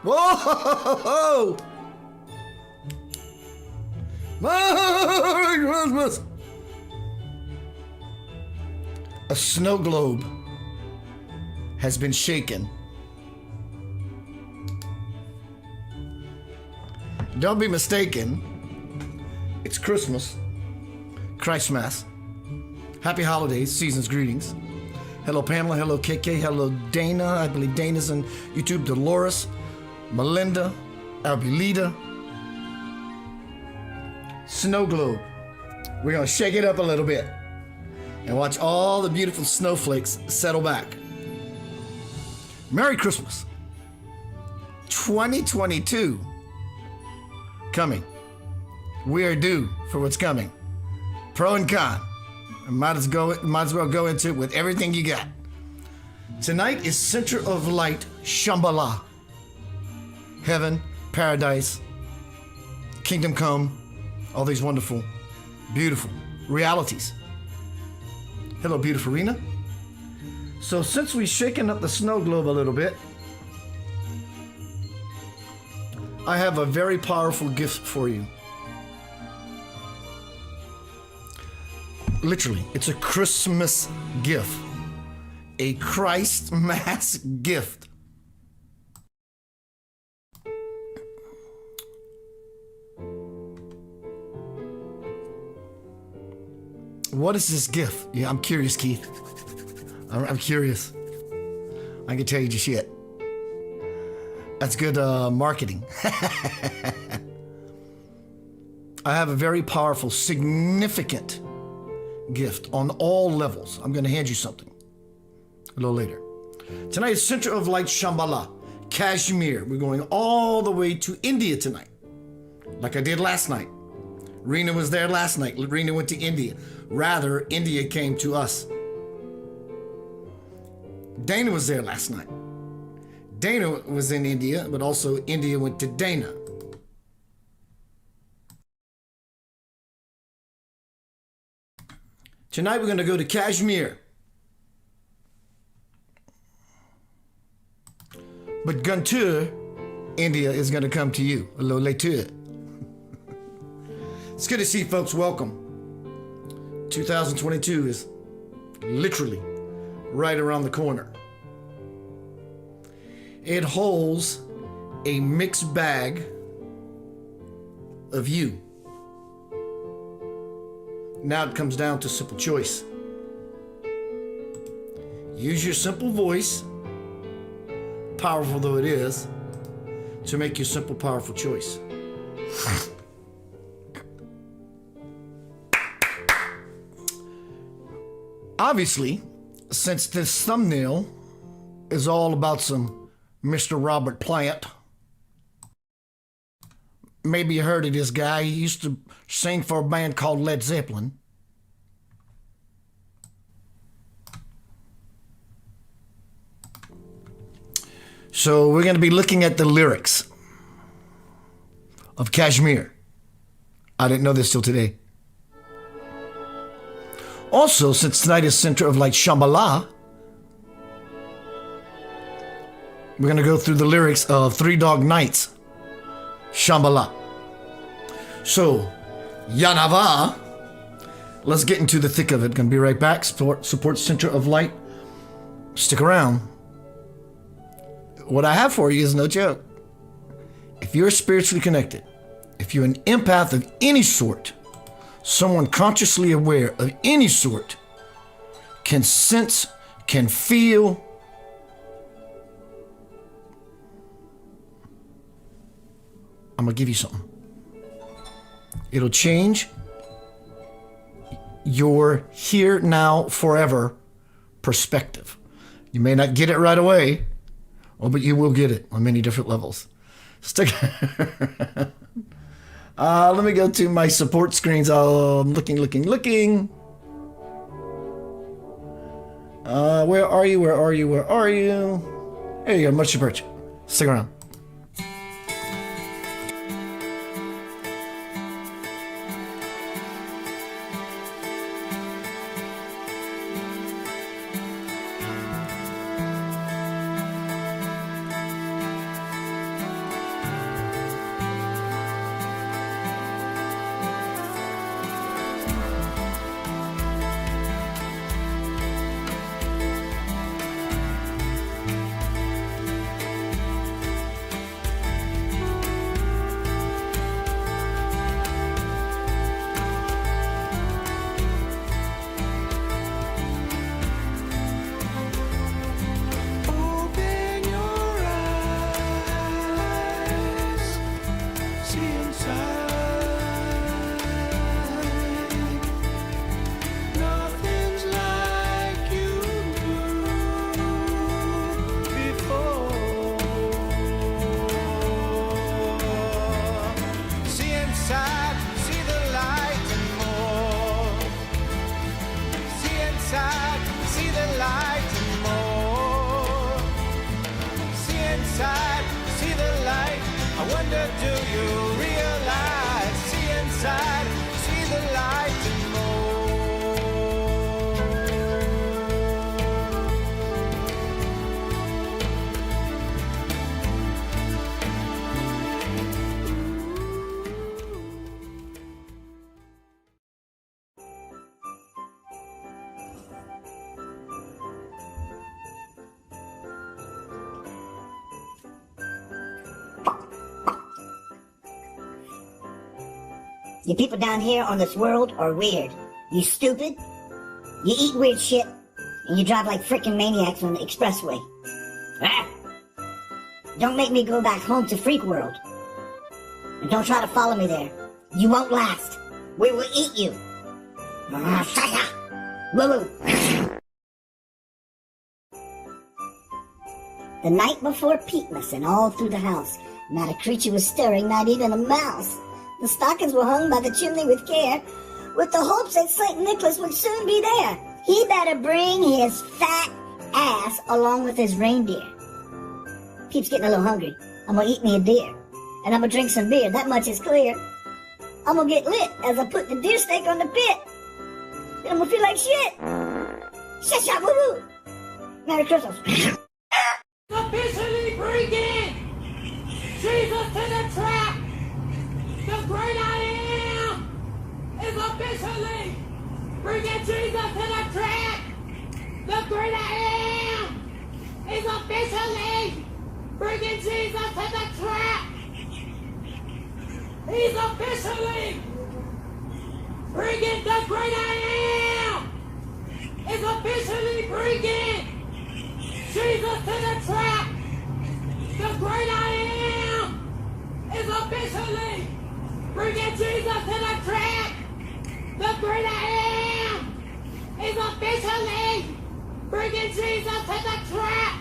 Whoa! Merry Christmas! A snow globe has been shaken. Don't be mistaken. It's Christmas. Christmas. Happy holidays, season's greetings. Hello, Pamela. Hello, KK. Hello, Dana. I believe Dana's on YouTube. Dolores, Melinda, Albulita. Snow globe. We're going to shake it up a little bit and watch all the beautiful snowflakes settle back. Merry Christmas. 2022 coming. We are due for what's coming. Pro and con. Might as well go into it with everything you got. Tonight is Center of Light, Shambala. Heaven, paradise, kingdom come, all these wonderful, beautiful realities. Hello, beautiful Rena. So since we've shaken up the snow globe a little bit, I have a very powerful gift for you. Literally, it's a Christmas gift. A Christ Mass gift. What is this gift? Yeah, I'm curious, Keith. I'm curious. I can tell you just yet. That's good marketing. I have a very powerful, significant gift on all levels. I'm going to hand you something a little later. Tonight is Center of Light, Shambala, Kashmir. We're going all the way to India tonight, like I did last night. Rena was there last night. Rena went to India. Rather, India came to us. Dana was there last night. Dana was in India, but also India went to Dana. Tonight we're going to go to Kashmir. But Guntur, India, is going to come to you a little later. It's good to see you folks. Welcome. 2022 is literally right around the corner. It holds a mixed bag of you. Now it comes down to simple choice. Use your simple voice, powerful though it is, to make your simple, powerful choice. Obviously, since this thumbnail is all about some Mr. Robert Plant, maybe you heard of this guy. He used to sing for a band called Led Zeppelin. So we're going to be looking at the lyrics of Kashmir. I didn't know this till today. Also, since tonight is Center of Light, Shambala, we're going to go through the lyrics of Three Dog Nights, Shambala. So, Yanava, let's get into the thick of it. Going to be right back. Support Center of Light. Stick around. What I have for you is no joke. If you're spiritually connected, if you're an empath of any sort, someone consciously aware of any sort, can sense, can feel, I'm going to give you something. It'll change your here, now, forever perspective. You may not get it right away, but you will get it on many different levels. Stick. Let me go to my support screens. I'm looking. Where are you? There you go. Much appreciated. Stick around. wonder, do you realize? See inside, see the light and more. You people down here on this world are weird. You stupid, you eat weird shit, and you drive like frickin' maniacs on the expressway. Ah. Don't make me go back home to Freak World. And don't try to follow me there. You won't last. We will eat you. Woo-woo. The night before Peakmas, and all through the house, not a creature was stirring, not even a mouse. The stockings were hung by the chimney with care, with the hopes that St. Nicholas would soon be there. He better bring his fat ass along with his reindeer. Peep's getting a little hungry. I'm gonna eat me a deer. And I'm gonna drink some beer, that much is clear. I'm gonna get lit as I put the deer steak on the pit. Then I'm gonna feel like shit. Shut woo-woo. Merry Christmas. Officially bringing Jesus to the track. The great I am is officially bringing Jesus to the track. The great I am is officially bringing Jesus to the track. He's officially bringing the great I am is officially bringing Jesus to the track. The great I am is officially bringing Jesus to the track. The great I am is officially bringing Jesus to the track.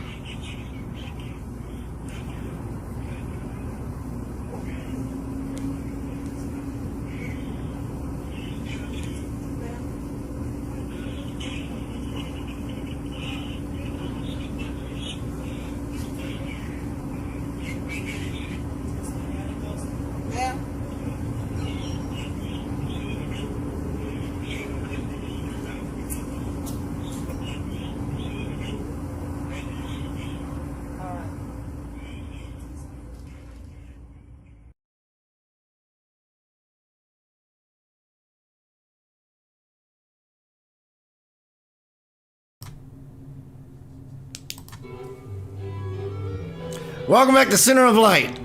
Welcome back to Center of Light.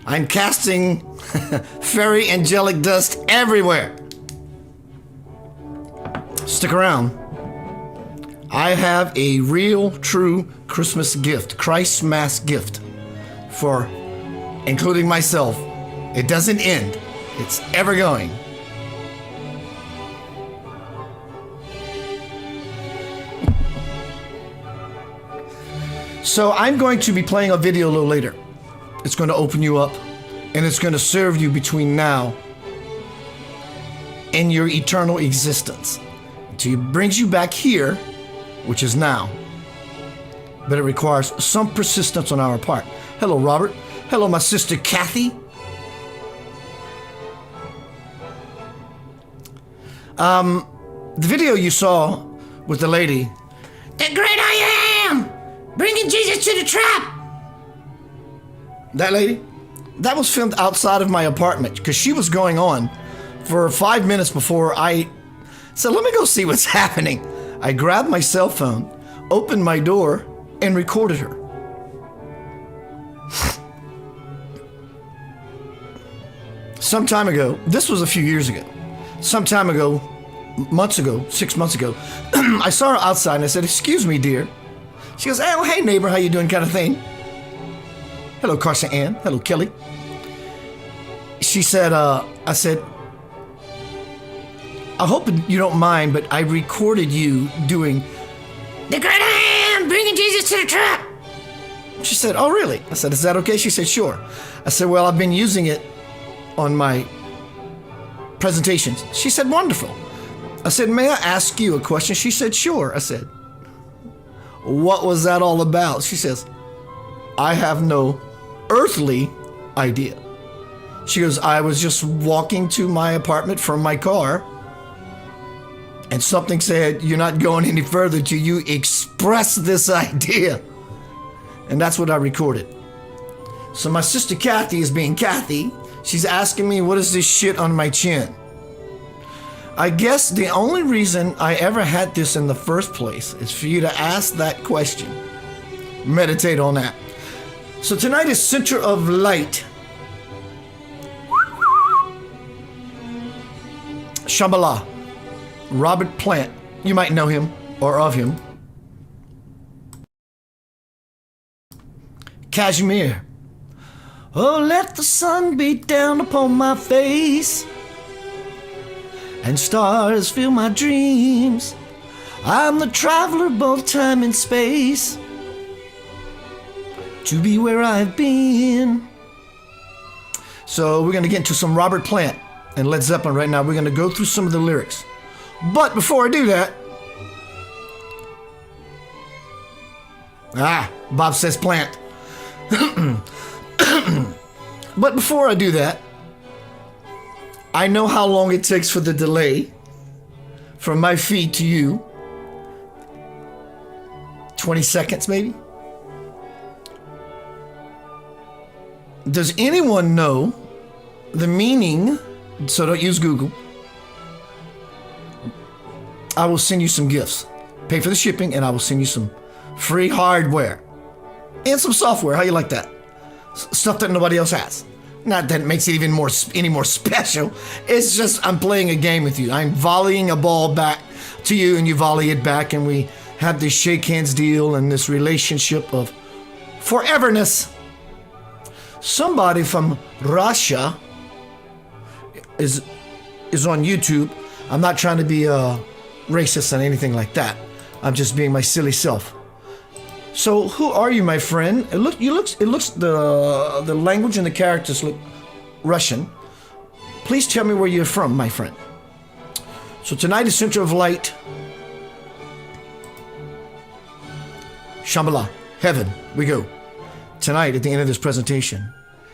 I'm casting fairy angelic dust everywhere. Stick around. I have a real, true Christmas gift, Christ's Mass gift, for including myself. It doesn't end. It's ever going. So I'm going to be playing a video a little later. It's going to open you up, and it's going to serve you between now and your eternal existence. It brings you back here, which is now. But it requires some persistence on our part. Hello, Robert. Hello, my sister Kathy. The video you saw with the lady, the great I am, bringing Jesus to the trap. That lady, that was filmed outside of my apartment because she was going on for 5 minutes before I said, let me go see what's happening. I grabbed my cell phone, opened my door, and recorded her. Some time ago, this was a few years ago, some time ago, months ago, 6 months ago, I saw her outside and I said, excuse me, dear. She goes, oh, hey, neighbor, how you doing, kind of thing. Hello, Carson Ann. Hello, Kelly. She said, I said, I hope you don't mind, but I recorded you doing the great I am, bringing Jesus to the trap. She said, oh, really? I said, is that okay? She said, sure. I said, well, I've been using it on my presentations. She said, wonderful. I said, may I ask you a question? She said, sure. I said, what was that all about? She says, I have no earthly idea? She goes, I was just walking to my apartment from my car, and something said, you're not going any further till you express this idea. And that's what I recorded. So my sister Kathy is being Kathy. She's asking me, what is this shit on my chin? I guess the only reason I ever had this in the first place is for you to ask that question. Meditate on that. So tonight is Center of Light. Shambala. Robert Plant. You might know him or of him. Kashmir. Oh, let the sun beat down upon my face, and stars fill my dreams. I'm the traveler both time and space, to be where I've been. So we're going to get into some Robert Plant and Led Zeppelin right now. We're going to go through some of the lyrics. But before I do that, Bob says Plant. But before I do that, I know how long it takes for the delay from my feed to you. 20 seconds maybe? Does anyone know the meaning? So don't use Google. I will send you some gifts. Pay for the shipping and I will send you some free hardware and some software. How you like that? Stuff that nobody else has. Not that it makes it even more any more special. It's just I'm playing a game with you. I'm volleying a ball back to you and you volley it back, and we have this shake hands deal and this relationship of foreverness. Somebody from Russia is on YouTube. I'm not trying to be racist or anything like that. I'm just being my silly self. So who are you, my friend? It looks the language and the characters look Russian. Please tell me where you're from, my friend. So tonight is Center of Light. Shambala, heaven, we go. Tonight at the end of this presentation,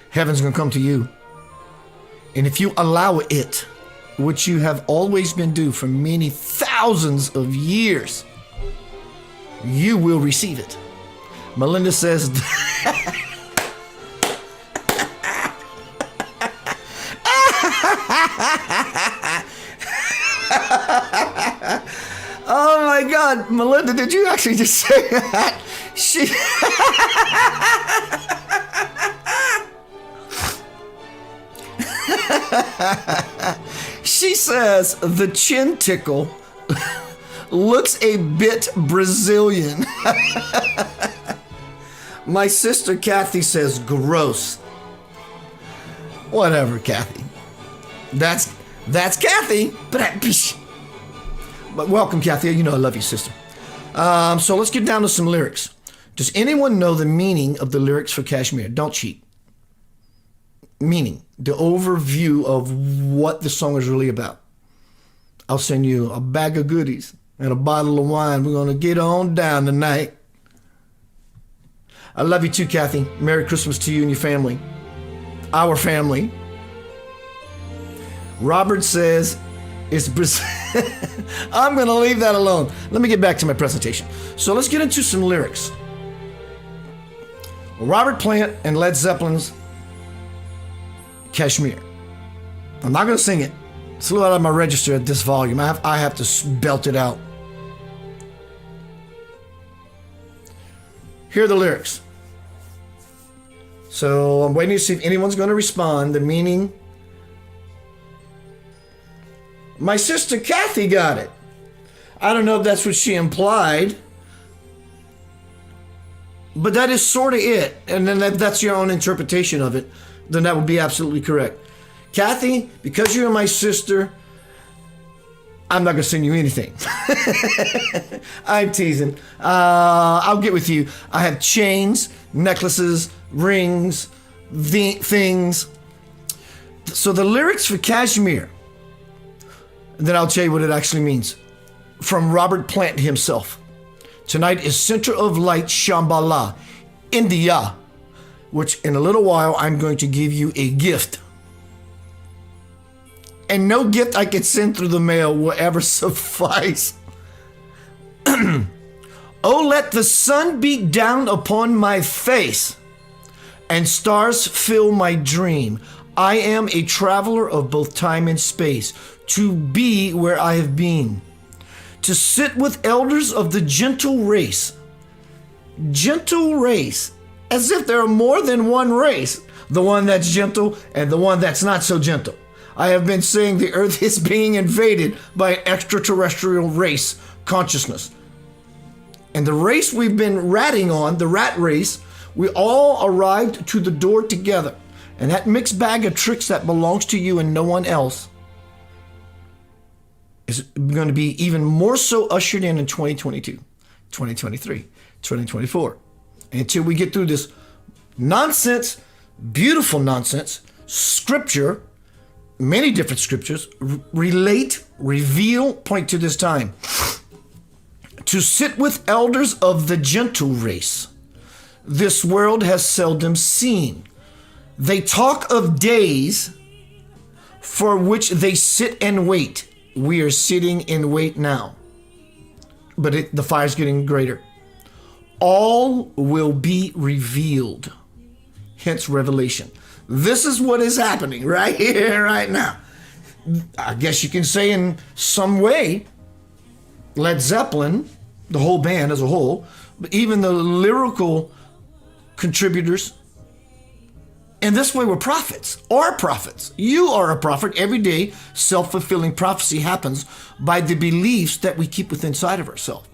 heaven's gonna come to you. And if you allow it, which you have always been doing for many thousands of years, you will receive it. Melinda says, oh my God, Melinda, did you actually just say that? She says the chin tickle looks a bit Brazilian. My sister Kathy says gross. Whatever, Kathy. That's Kathy. But welcome, Kathy. You know I love you, sister. So let's get down to some lyrics. Does anyone know the meaning of the lyrics for Kashmir? Don't cheat. Meaning, the overview of what the song is really about. I'll send you a bag of goodies and a bottle of wine. We're going to get on down tonight. I love you too, Kathy. Merry Christmas to you and your family. Our family. Robert says it's Brazil. I'm going to leave that alone. Let me get back to my presentation. So let's get into some lyrics. Robert Plant and Led Zeppelin's Kashmir. I'm not going to sing it. It's a little out of my register at this volume. I have to belt it out. Here are the lyrics. So I'm waiting to see if anyone's going to respond. The meaning. My sister Kathy got it. I don't know if that's what she implied, but that is sort of it. And then that's your own interpretation of it. Then that would be absolutely correct. Kathy, because you're my sister, I'm not going to send you anything. I'm teasing. I'll get with you. I have chains, necklaces, rings, things. So the lyrics for Kashmir, then I'll tell you what it actually means. From Robert Plant himself. Tonight is Center of Light, Shambala, India. which in a little while I'm going to give you a gift. And no gift I can send through the mail will ever suffice. Oh, let the sun beat down upon my face and stars fill my dream. I am a traveler of both time and space, to be where I have been, to sit with elders of the gentle race. Gentle race, as if there are more than one race, the one that's gentle and the one that's not so gentle. I have been saying the earth is being invaded by an extraterrestrial race consciousness. And the race we've been ratting on, the rat race, we all arrived to the door together. And that mixed bag of tricks that belongs to you and no one else is going to be even more so ushered in 2022, 2023, 2024. And until we get through this nonsense, beautiful nonsense, scripture, many different scriptures, relate, reveal, point to this time. To sit with elders of the gentle race, this world has seldom seen. They talk of days for which they sit and wait. We are sitting in wait now. But the fire's getting greater. All will be revealed. Hence revelation. This is what is happening right here, right now. I guess you can say in some way, Led Zeppelin, the whole band as a whole, but even the lyrical contributors, and this way we're prophets, are prophets. You are a prophet. Every day, self-fulfilling prophecy happens by the beliefs that we keep within inside of ourselves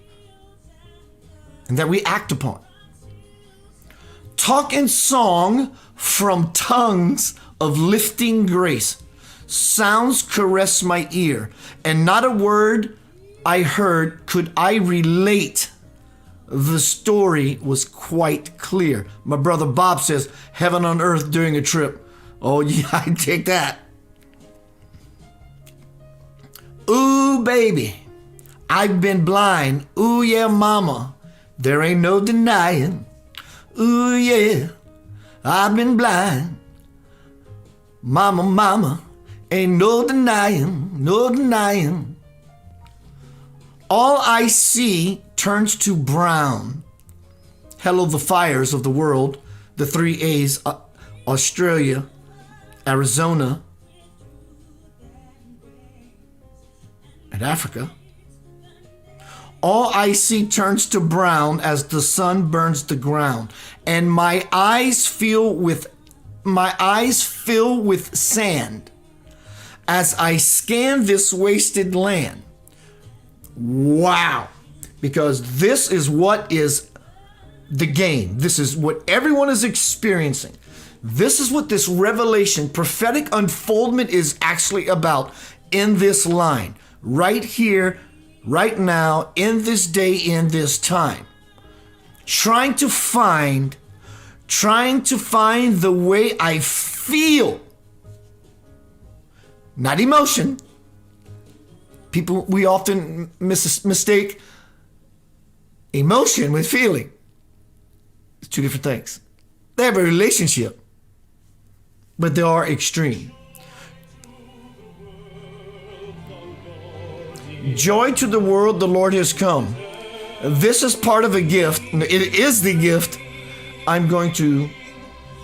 and that we act upon. Talk and song from tongues of lifting grace. Sounds caress my ear, and not a word I heard could I relate. The story was quite clear. My brother Bob says, heaven on earth during a trip. Oh yeah, I take that. Ooh, baby, I've been blind. Ooh, yeah, mama, there ain't no denying. Ooh, yeah, I've been blind. Mama, mama, ain't no denying, no denying. All I see turns to brown. Hello, the fires of the world, the 3 A's, Australia, Arizona, and Africa. All I see turns to brown as the sun burns the ground, and my eyes fill with sand as I scan this wasted land. Wow. Because this is what is the game. This is what everyone is experiencing. This is what this revelation, prophetic unfoldment is actually about in this line. Right here, right now, in this day, in this time. Trying to find the way I feel. Not emotion. People, we often mistake emotion with feeling. It's two different things. They have a relationship, but they are extreme. Joy to the world, the Lord has come. This is part of a gift. It is the gift I'm going to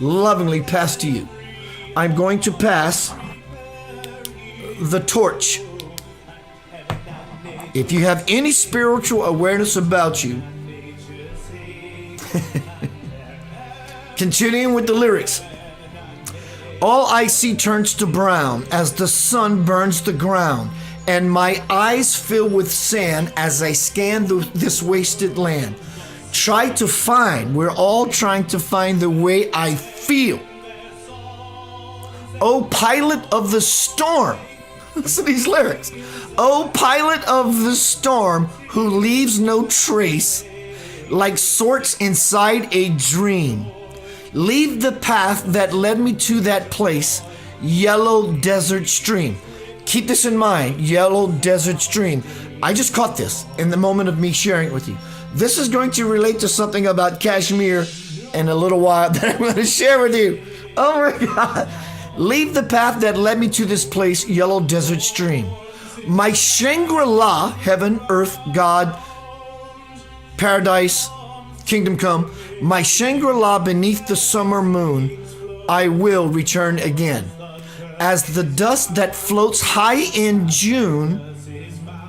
lovingly pass to you. I'm going to pass the torch. If you have any spiritual awareness about you, continuing with the lyrics. All I see turns to brown as the sun burns the ground, and my eyes fill with sand as I scan this wasted land. We're all trying to find the way I feel. Oh, pilot of the storm. Listen to these lyrics. Oh, pilot of the storm who leaves no trace, like sorts inside a dream. Leave the path that led me to that place, yellow desert stream. Keep this in mind, yellow desert stream. I just caught this in the moment of me sharing it with you. This is going to relate to something about Kashmir in a little while that I'm going to share with you. Oh my God. Leave the path that led me to this place, yellow desert stream. My Shangri-La, heaven, earth, God, paradise, kingdom come. My Shangri-La beneath the summer moon, I will return again. As the dust that floats high in June,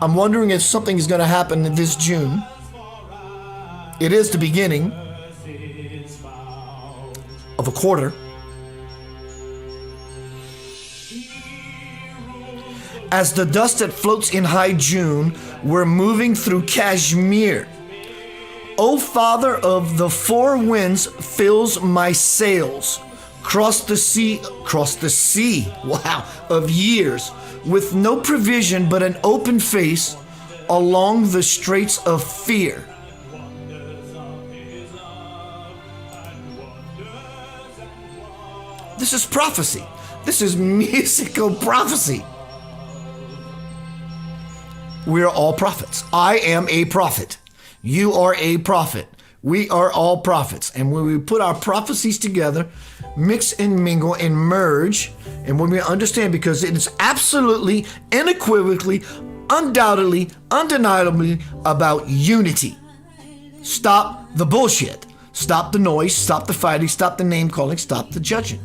I'm wondering if something is going to happen this June. It is the beginning of a quarter. As the dust that floats in high June, we're moving through Kashmir. O Father of the four winds, fills my sails. Cross the sea, wow, of years, with no provision but an open face along the straits of fear. This is prophecy. This is musical prophecy. We're all prophets. I am a prophet. You are a prophet. We are all prophets. And when we put our prophecies together, mix and mingle and merge, and when we understand, because it is absolutely, unequivocally, undoubtedly, undeniably about unity. Stop the bullshit. Stop the noise. Stop the fighting. Stop the name calling. Stop the judging.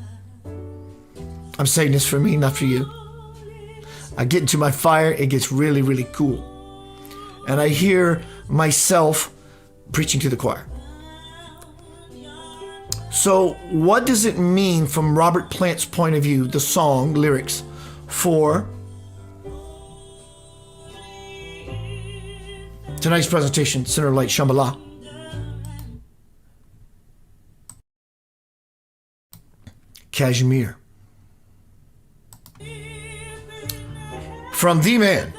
I'm saying this for me, not for you. I get into my fire, it gets really, really cool. And I hear myself preaching to the choir. So what does it mean from Robert Plant's point of view, the song lyrics for tonight's presentation, Center Light Shambala? Kashmir. From the man,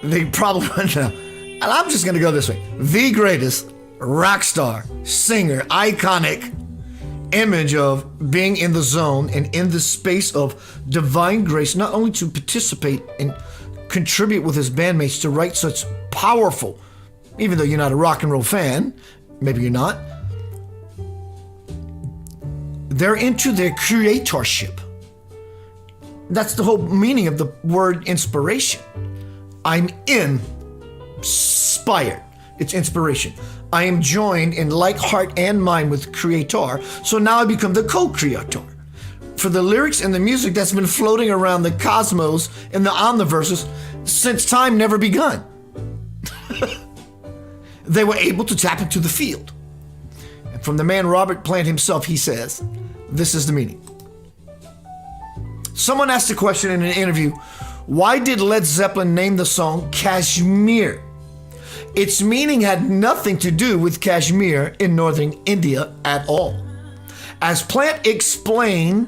they probably, and I'm just going to go this way, the greatest rock star, singer, iconic image of being in the zone and in the space of divine grace, not only to participate and contribute with his bandmates to write such powerful, even though you're not a rock and roll fan, maybe you're not, they're into their creatorship. That's the whole meaning of the word inspiration. I'm inspired. It's inspiration. I am joined in like heart and mind with Creator, so now I become the co-creator. For the lyrics and the music that's been floating around the cosmos and the omniverses since time never begun. They were able to tap into the field. And from the man Robert Plant himself, he says, this is the meaning. Someone asked a question in an interview, why did Led Zeppelin name the song Kashmir? Its meaning had nothing to do with Kashmir in northern India at all. As Plant explained,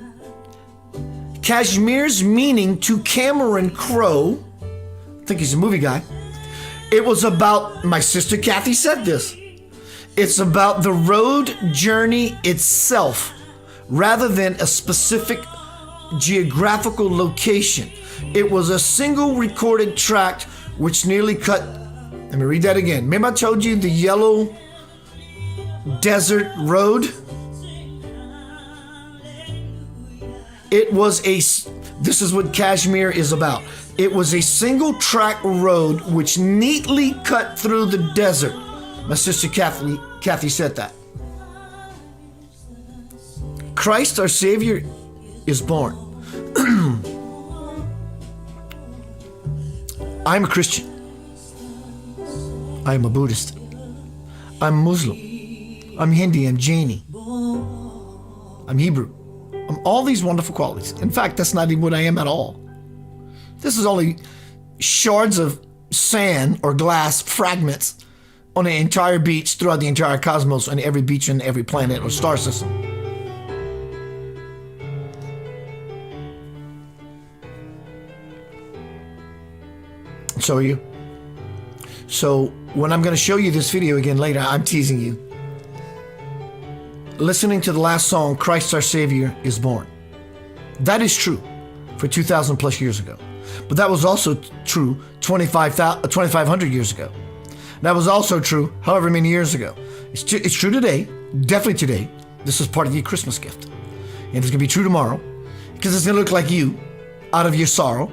Kashmir's meaning to Cameron Crowe, I think he's a movie guy, it was about, my sister Kathy said this, it's about the road journey itself rather than a specific geographical location. It was a single recorded track which nearly cut, let me read that again. Remember I told you the yellow desert road? It was this is what Kashmir is about. It was a single track road which neatly cut through the desert. My sister Kathy said that. Christ our Savior is born. I'm a Christian. I'm a Buddhist. I'm Muslim. I'm Hindi. I'm Jaini. I'm Hebrew. I'm all these wonderful qualities. In fact, that's not even what I am at all. This is only shards of sand or glass fragments on an entire beach throughout the entire cosmos, on every beach and every planet or star system. So are you. So when I'm going to show you this video again later, I'm teasing you. Listening to the last song, Christ our Savior is born. That is true for 2,000 plus years ago. But that was also true 2,500 years ago. That was also true however many years ago. It's true today, definitely today, This is part of your Christmas gift. And it's going to be true tomorrow because it's going to look like you out of your sorrow.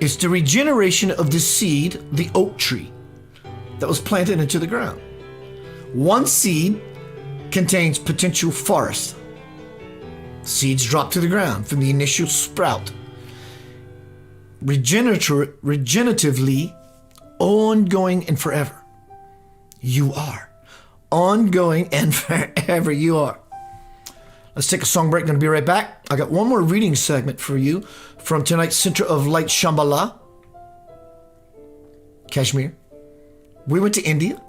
It's the regeneration of the seed, the oak tree, that was planted into the ground. One seed contains potential forest. Seeds drop to the ground from the initial sprout. Regeneratively, ongoing and forever. You are. Ongoing and forever you are. Let's take a song break. Going to be right back. I got one more reading segment for you from tonight's Center of Light Shambala, Kashmir. We went to India.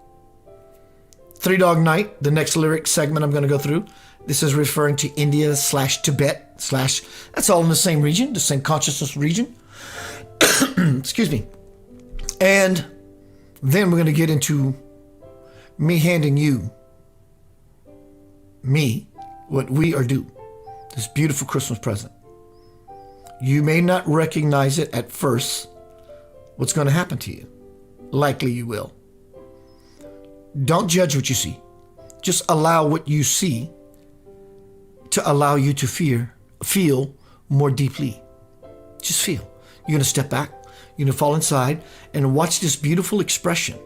Three Dog Night, the next lyric segment I'm going to go through. This is referring to India / Tibet / that's all in the same region, the same consciousness region. Excuse me. And then we're going to get into me handing you, what we are due. This beautiful Christmas present. You may not recognize it at first, what's going to happen to you. Likely you will. Don't judge what you see. Just allow what you see to allow you to feel more deeply. Just feel. You're going to step back. You're going to fall inside and watch this beautiful expression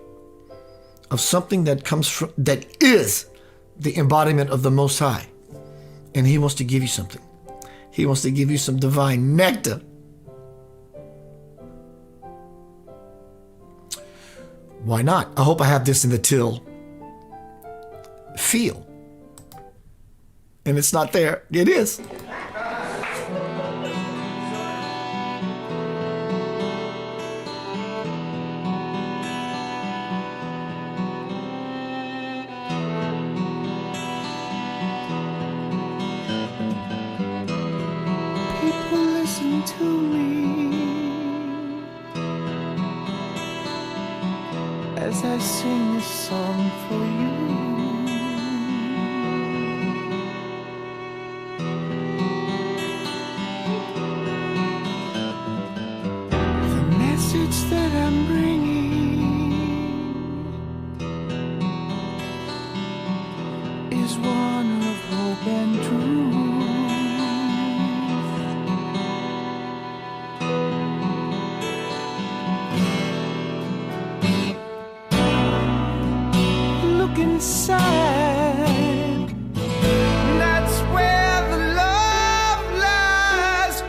of something that is the embodiment of the Most High. And He wants to give you something. He wants to give you some divine nectar. Why not? I hope I have this in the till. Feel. And it's not there. It is. People listen to me as I sing this song for you. The message that I'm bringing is one of hope and truth. Inside, that's where the love lies.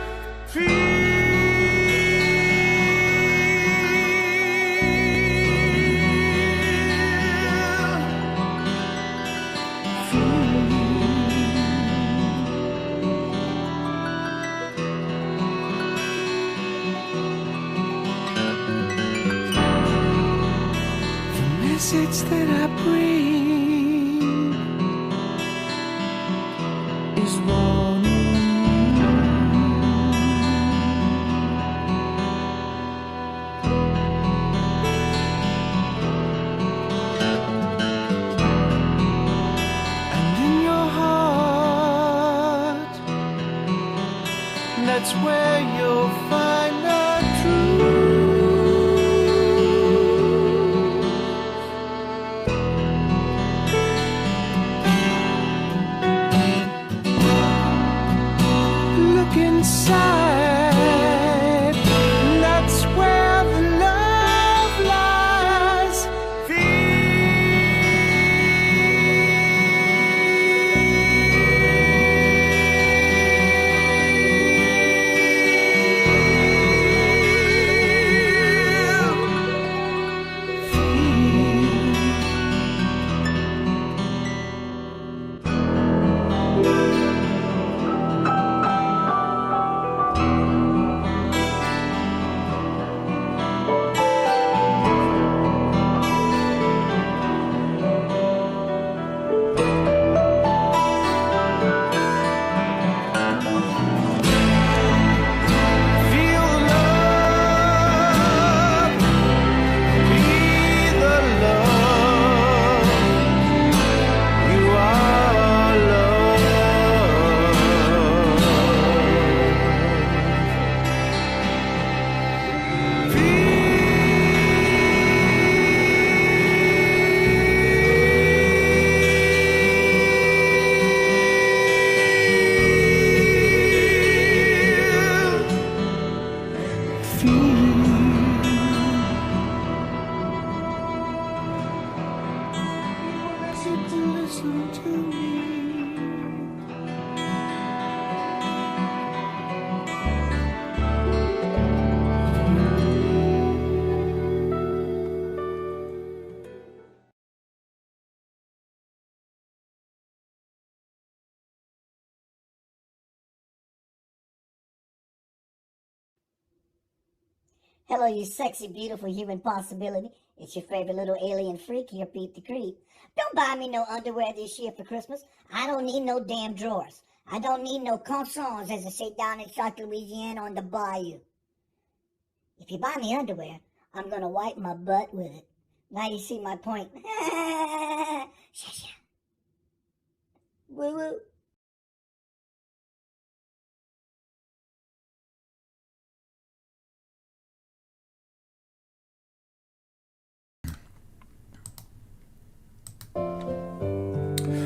The message that I bring is one. And in your heart, that's where you'll find the truth. sit and listen to me. Hello, you sexy, beautiful human possibility. It's your favorite little alien freak here, Pete the Creep. Don't buy me no underwear this year for Christmas. I don't need no damn drawers. I don't need no consons, as they say down in South Louisiana on the bayou. If you buy me underwear, I'm gonna wipe my butt with it. Now you see my point. Sha-sha. Woo-woo.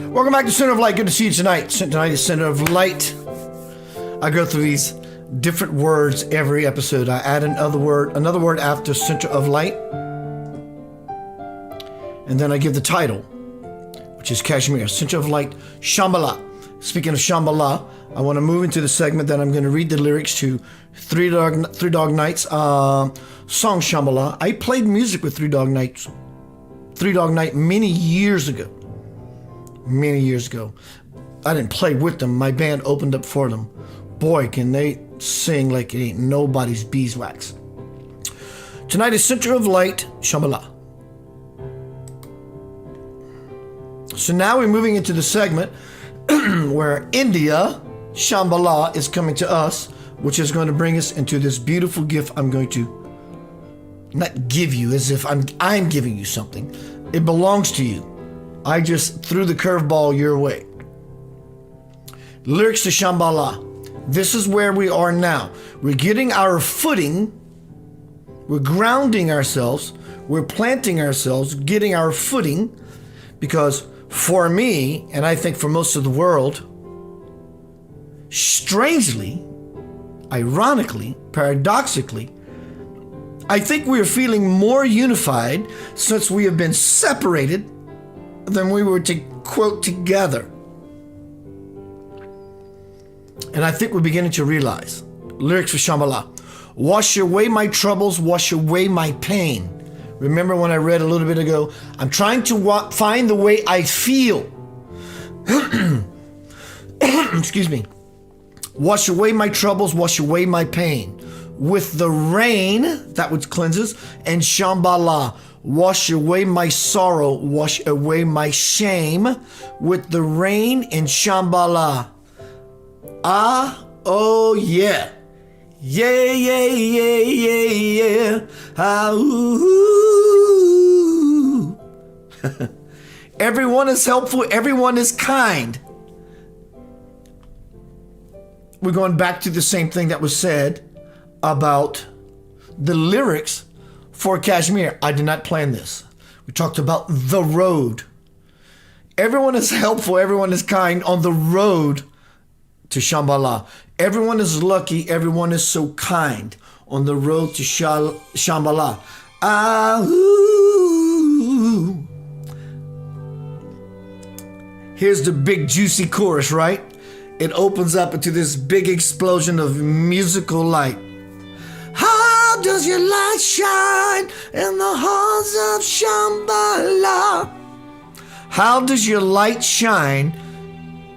Welcome back to Center of Light. Good to see you tonight. Tonight is Center of Light. I go through these different words every episode. I add another word after Center of Light. And then I give the title, which is Kashmir, Center of Light, Shambala. Speaking of Shambala, I want to move into the segment that I'm going to read the lyrics to Three Dog Nights song Shambala. I played music with Three Dog Night many years ago. I didn't play with them. My band opened up for them. Boy, can they sing like it ain't nobody's beeswax. Tonight is Center of Light, Shambala. So now we're moving into the segment where India, Shambala, is coming to us, which is going to bring us into this beautiful gift I'm going to not give you as if I'm giving you something. It belongs to you. I just threw the curveball your way. Lyrics to Shambala. This is where we are now. We're getting our footing. We're grounding ourselves. We're planting ourselves, getting our footing. Because for me, and I think for most of the world, strangely, ironically, paradoxically, I think we are feeling more unified since we have been separated than we were to quote together. And I think we're beginning to realize. Lyrics for Shambala. Wash away my troubles, wash away my pain. Remember when I read a little bit ago, I'm trying to find the way I feel. Excuse me. Wash away my troubles, wash away my pain. With the rain, that which cleanses, and Shambala. Wash away my sorrow, wash away my shame with the rain in Shambala. Ah, oh yeah. Yeah, yeah, yeah, yeah, yeah. Ah, ooh. Everyone is helpful, everyone is kind. We're going back to the same thing that was said about the lyrics for Kashmir. I did not plan this. We talked about the road. Everyone is helpful, everyone is kind on the road to Shambala. Everyone is lucky, everyone is so kind on the road to Shambala. Ah, ooh. Here's the big juicy chorus, right? It opens up into this big explosion of musical light. How does your light shine in the halls of Shambala? How does your light shine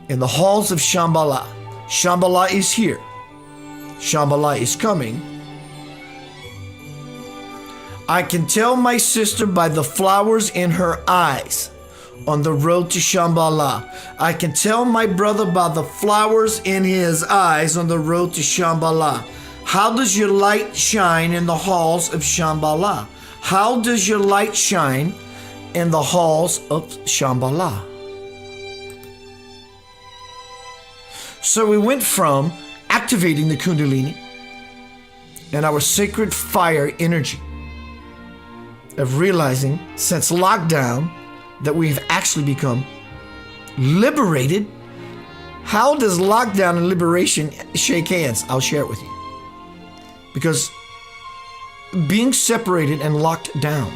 in the halls of Shambala? Shambala is here. Shambala is coming. I can tell my sister by the flowers in her eyes on the road to Shambala. I can tell my brother by the flowers in his eyes on the road to Shambala. How does your light shine in the halls of Shambala? How does your light shine in the halls of Shambala? So we went from activating the Kundalini and our sacred fire energy of realizing since lockdown that we've actually become liberated. How does lockdown and liberation shake hands? I'll share it with you. Because being separated and locked down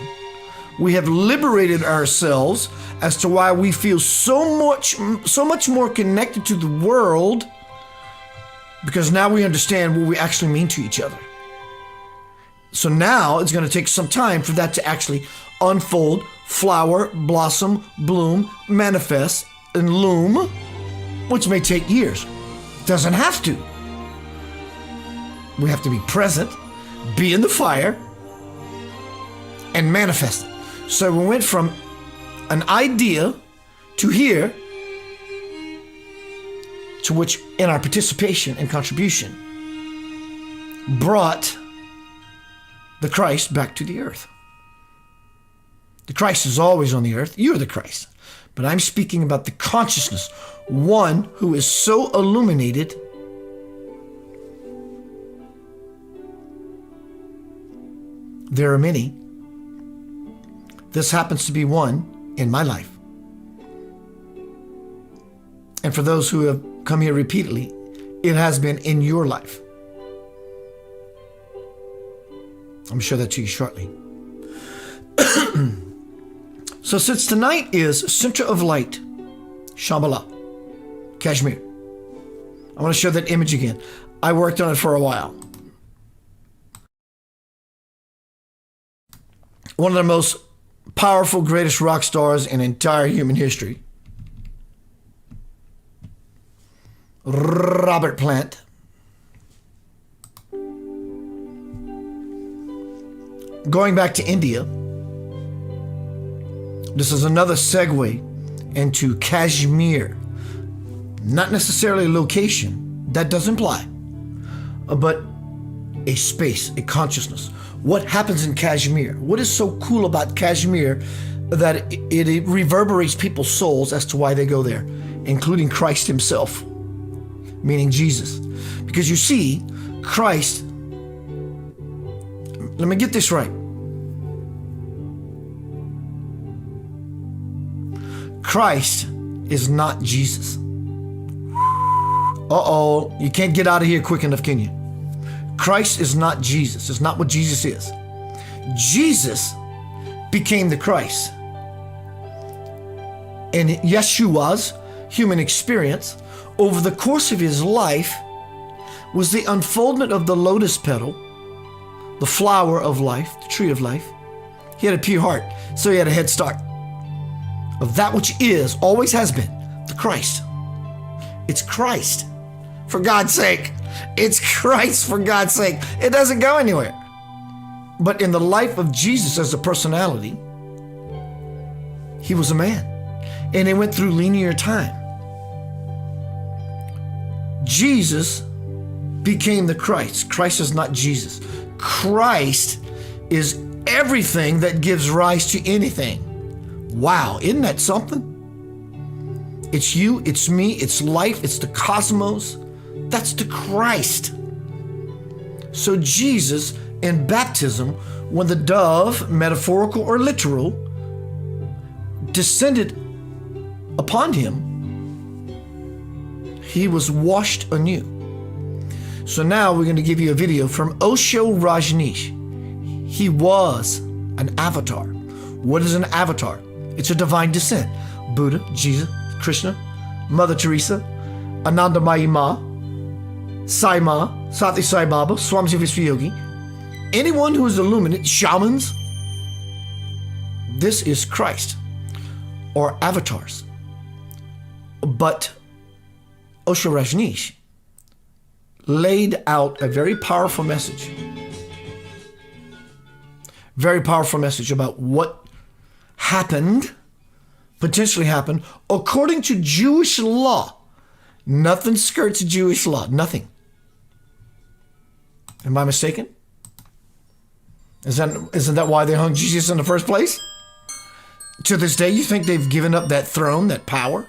We have liberated ourselves as to why we feel so much more connected to the world, because now we understand what we actually mean to each other. So now it's going to take some time for that to actually unfold, flower, blossom, bloom, manifest, and loom, which may take years. Doesn't have to. We have to be present, be in the fire, and manifest it. So we went from an idea to here, to which in our participation and contribution brought the Christ back to the earth. The Christ is always on the earth. You're the Christ. But I'm speaking about the consciousness, one who is so illuminated there are many. This happens to be one in my life. And for those who have come here repeatedly, it has been in your life. I'm going to show that to you shortly. So since tonight is Center of Light, Shambala, Kashmir, I want to show that image again. I worked on it for a while. One of the most powerful, greatest rock stars in entire human history, Robert Plant. Going back to India, this is another segue into Kashmir. Not necessarily a location, that does imply, but a space, a consciousness. What happens in Kashmir? What is so cool about Kashmir that it reverberates people's souls as to why they go there, including Christ himself, meaning Jesus? Because you see, Christ, let me get this right. Christ is not Jesus. Uh-oh, you can't get out of here quick enough, can you? Christ is not Jesus. It's not what Jesus is. Jesus became the Christ. And Yeshua's human experience over the course of his life was the unfoldment of the lotus petal, the flower of life, the tree of life. He had a pure heart, so he had a head start of that which is, always has been, the Christ. It's Christ, for God's sake. It's Christ, for God's sake. It doesn't go anywhere. But in the life of Jesus as a personality, he was a man, and he went through linear time. Jesus became the Christ. Christ is not Jesus. Christ is everything that gives rise to anything. Wow, isn't that something? It's you, it's me, it's life, it's the cosmos. That's the Christ. So Jesus in baptism, when the dove, metaphorical or literal, descended upon him, he was washed anew. So now we're going to give you a video from Osho Rajneesh. He was an avatar. What is an avatar? It's a divine descent. Buddha, Jesus, Krishna, Mother Teresa, Anandamayi Ma, Sai Ma, Sati Sai Baba, Swamiji Visvayogi, anyone who is illuminate, shamans, this is Christ, or avatars. But Osho Rajneesh laid out a very powerful message about what happened, potentially happened, according to Jewish law. Nothing skirts Jewish law, nothing. Am I mistaken? Isn't that why they hung Jesus in the first place? To this day, you think they've given up that throne, that power?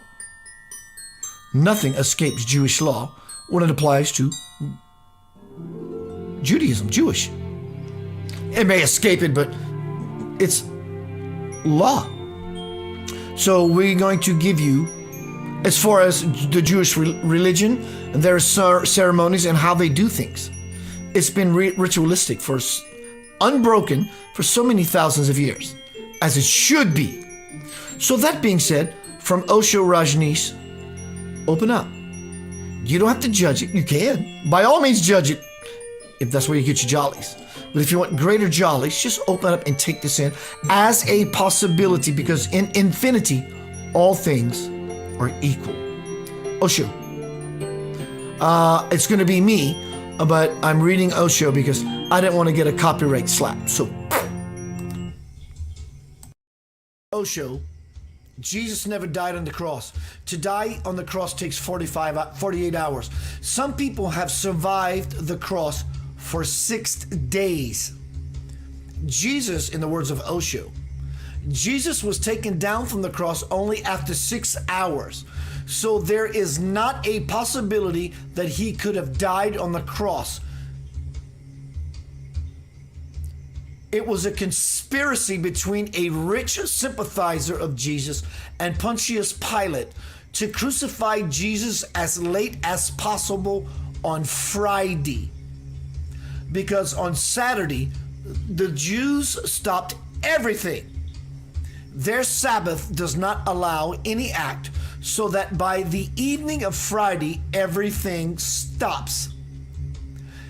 Nothing escapes Jewish law when it applies to Judaism, Jewish. It may escape it, but it's law. So we're going to give you, as far as the Jewish religion, their ceremonies and how they do things. It's been ritualistic, unbroken for so many thousands of years. as it should be. So that being said, from Osho Rajneesh, open up. You don't have to judge it. You can. By all means, judge it if that's where you get your jollies. But if you want greater jollies, just open up and take this in as a possibility, because in infinity, all things are equal. Osho. It's going to be me, but I'm reading Osho because I didn't want to get a copyright slap. So, Osho, Jesus never died on the cross. To die on the cross takes 48 hours. Some people have survived the cross for 6 days. Jesus, in the words of Osho, Jesus was taken down from the cross only after 6 hours. So there is not a possibility that he could have died on the cross. It was a conspiracy between a rich sympathizer of Jesus and Pontius Pilate to crucify Jesus as late as possible on Friday. Because on Saturday, the Jews stopped everything. Their Sabbath does not allow any act, so that by the evening of Friday, everything stops.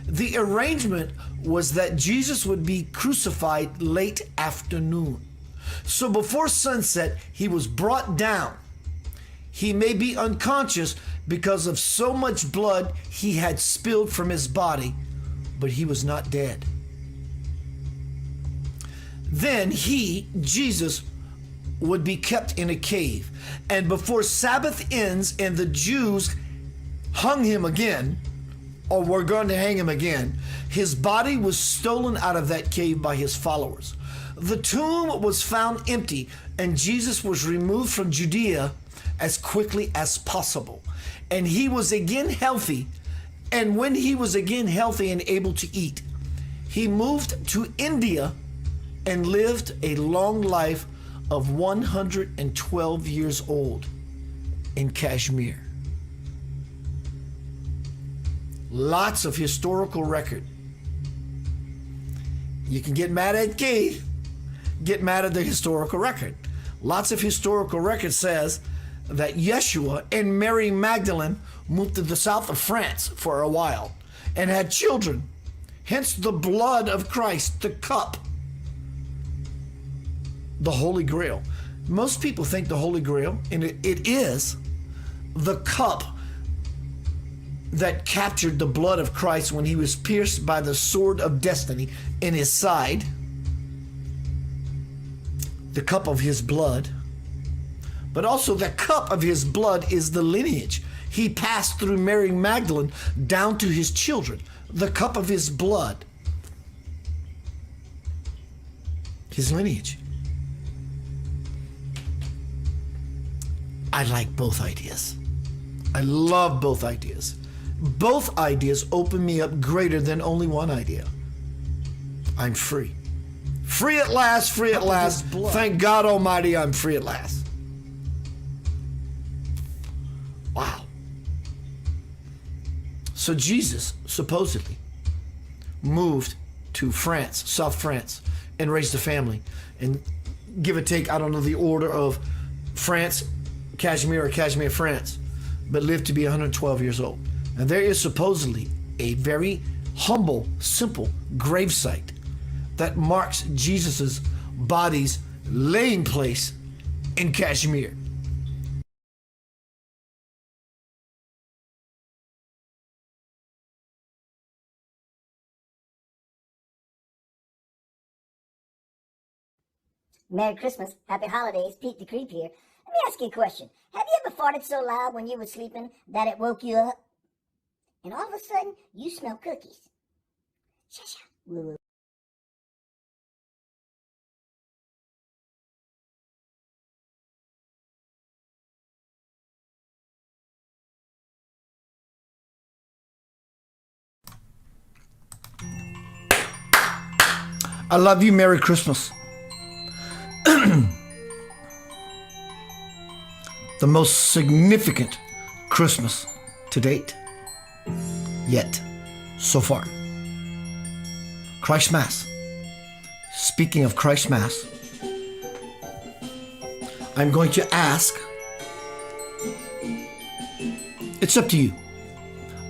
The arrangement was that Jesus would be crucified late afternoon. So before sunset, he was brought down. He may be unconscious because of so much blood he had spilled from his body, but he was not dead. Then he, Jesus, would be kept in a cave. And before Sabbath ends and the Jews hung him again, or were going to hang him again, his body was stolen out of that cave by his followers. The tomb was found empty, and Jesus was removed from Judea as quickly as possible. And he was again healthy. And when he was again healthy and able to eat, he moved to India and lived a long life of 112 years old in Kashmir. Lots of historical record. You can get mad at Keith, get mad at the historical record. Lots of historical record says that Yeshua and Mary Magdalene moved to the south of France for a while and had children. Hence the blood of Christ, the cup, the Holy Grail. Most people think the Holy Grail, and it is the cup that captured the blood of Christ when he was pierced by the sword of destiny in his side. The cup of his blood. But also the cup of his blood is the lineage. He passed through Mary Magdalene down to his children. The cup of his blood. His lineage. I like both ideas. I love both ideas. Both ideas open me up greater than only one idea. I'm free. Free at last, free at last. Thank God Almighty, I'm free at last. Wow. So Jesus supposedly moved to France, South France, and raised a family. And give or take, I don't know the order of France, Kashmir, or Kashmir, France, but lived to be 112 years old. And there is supposedly a very humble, simple gravesite that marks Jesus's body's laying place in Kashmir. Merry Christmas, Happy Holidays, Pete the Creep here. Let me ask you a question. Have you ever farted so loud when you were sleeping that it woke you up? And all of a sudden, you smell cookies. Sha-sha. Woo-woo. I love you. Merry Christmas. The most significant Christmas to date. Yet, so far. Christ Mass. Speaking of Christ Mass, I'm going to ask. It's up to you.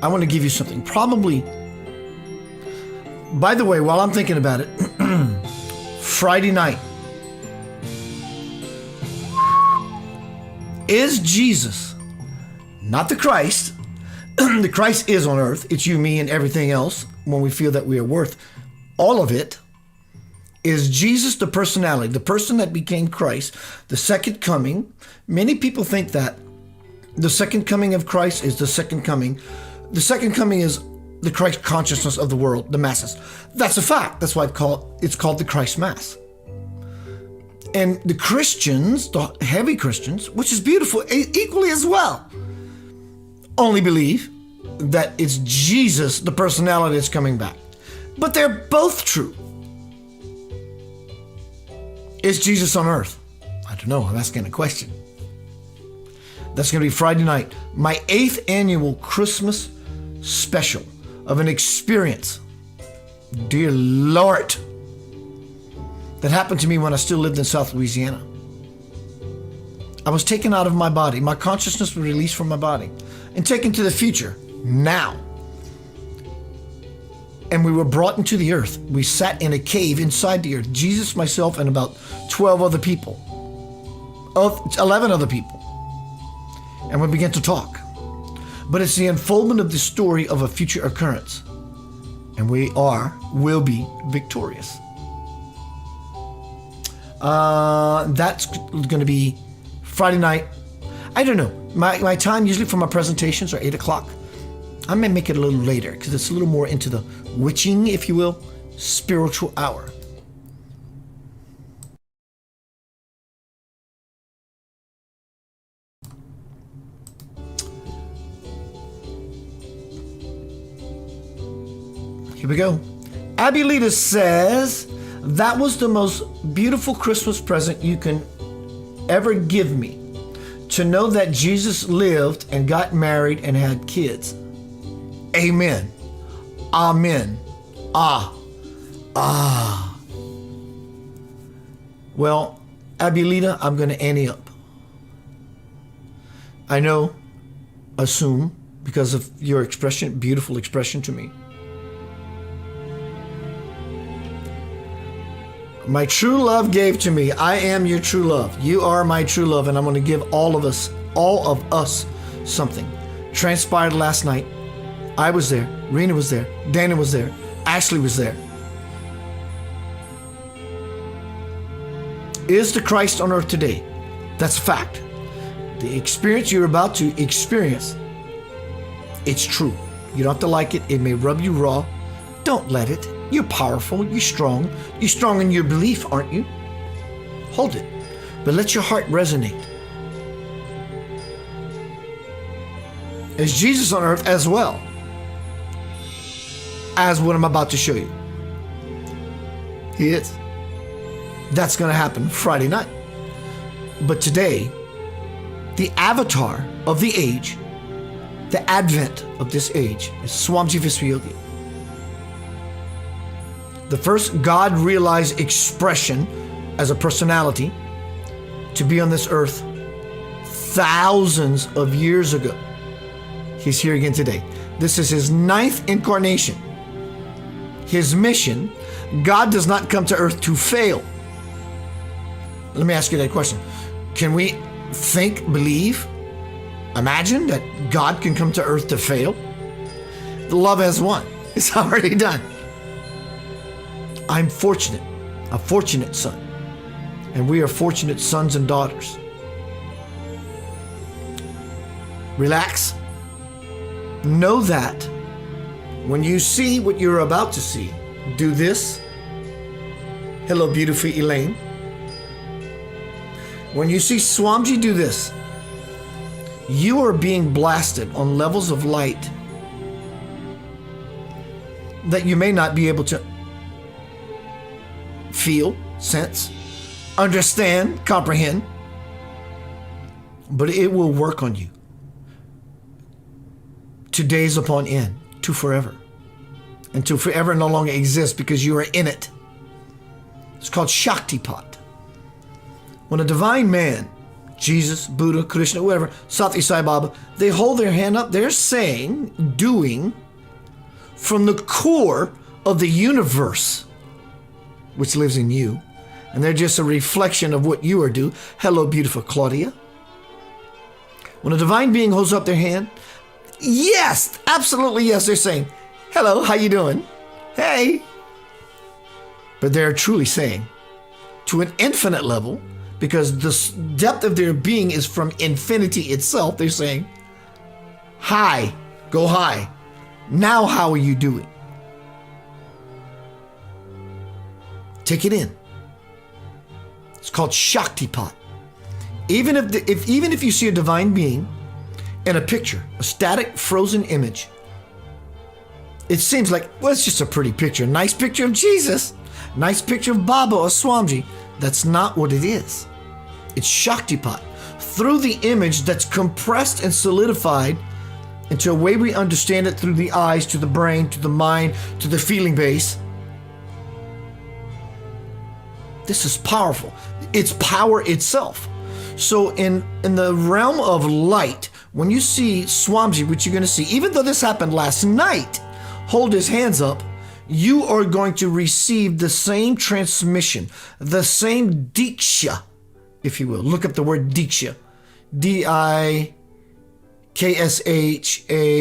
I want to give you something. Probably, by the way, while I'm thinking about it, Friday night, is Jesus, not the Christ. The Christ is on earth. It's you, me, and everything else when we feel that we are worth all of it. Is Jesus the personality, the person that became Christ, the second coming? Many people think that the second coming of Christ is the second coming. The second coming is the Christ consciousness of the world, the masses. That's a fact. That's why it's called the Christ Mass. And the Christians, the heavy Christians, which is beautiful equally as well, only believe that it's Jesus, the personality, that's coming back. But they're both true. Is Jesus on earth? I don't know. I'm asking a question. That's going to be Friday night. My 8th annual Christmas special of an experience. Dear Lord. That happened to me when I still lived in South Louisiana. I was taken out of my body. My consciousness was released from my body and taken to the future now. And we were brought into the earth. We sat in a cave inside the earth. Jesus, myself, and about 12 other people. 11 other people. And we began to talk. But it's the unfoldment of the story of a future occurrence. And will be victorious. That's going to be Friday night. I don't know. My time usually for my presentations are 8 o'clock. I may make it a little later because it's a little more into the witching, if you will, spiritual hour. Here we go. Abby Lita says, that was the most beautiful Christmas present you can ever give me. To know that Jesus lived and got married and had kids. Amen. Amen. Ah. Well, Abulita, I'm going to ante up. I know, assume, because of your expression, beautiful expression to me. My true love gave to me. I am your true love. You are my true love, and I'm going to give all of us something. Transpired last night. I was there. Rena was there. Dana was there. Ashley was there. Is the Christ on earth today? That's a fact. The experience you're about to experience, it's true. You don't have to like it. It may rub you raw. Don't let it. You're powerful. You're strong. You're strong in your belief, aren't you? Hold it. But let your heart resonate. Is Jesus on earth as well as what I'm about to show you? He is. That's going to happen Friday night. But today, the avatar of the age, the advent of this age, is Swamiji Visvayogi. The first God-realized expression as a personality to be on this earth thousands of years ago. He's here again today. This is his 9th incarnation. His mission, God does not come to earth to fail. Let me ask you that question. Can we think, believe, imagine that God can come to earth to fail? The love has won. It's already done. I'm fortunate, a fortunate son, and we are fortunate sons and daughters. Relax. Know that when you see what you're about to see, do this. Hello, beautiful Elaine. When you see Swamiji do this, you are being blasted on levels of light that you may not be able to feel, sense, understand, comprehend, but it will work on you to days upon end, to forever, until forever no longer exists because you are in it. It's called Shaktipat. When a divine man Jesus, Buddha, Krishna, whatever, Sati Sai Baba, they hold their hand up. They're saying, doing from the core of the universe, which lives in you. And they're just a reflection of what you are doing. Hello, beautiful Claudia. When a divine being holds up their hand, yes, absolutely yes, they're saying, hello, how you doing? Hey. But they're truly saying, to an infinite level, because the depth of their being is from infinity itself, they're saying, hi, go high. Now how are you doing? Take it in. It's called Shaktipat. Even if you see a divine being in a picture, a static frozen image, it seems like, well, it's just a pretty picture. Nice picture of Jesus. Nice picture of Baba or Swamiji. That's not what it is. It's Shaktipat. Through the image that's compressed and solidified into a way we understand it through the eyes, to the brain, to the mind, to the feeling base. This is powerful. It's power itself. So in the realm of light, when you see Swamiji, which you're going to see, even though this happened last night, hold his hands up, you are going to receive the same transmission, the same diksha, if you will. Look up the word diksha. D-I-K-S-H-A,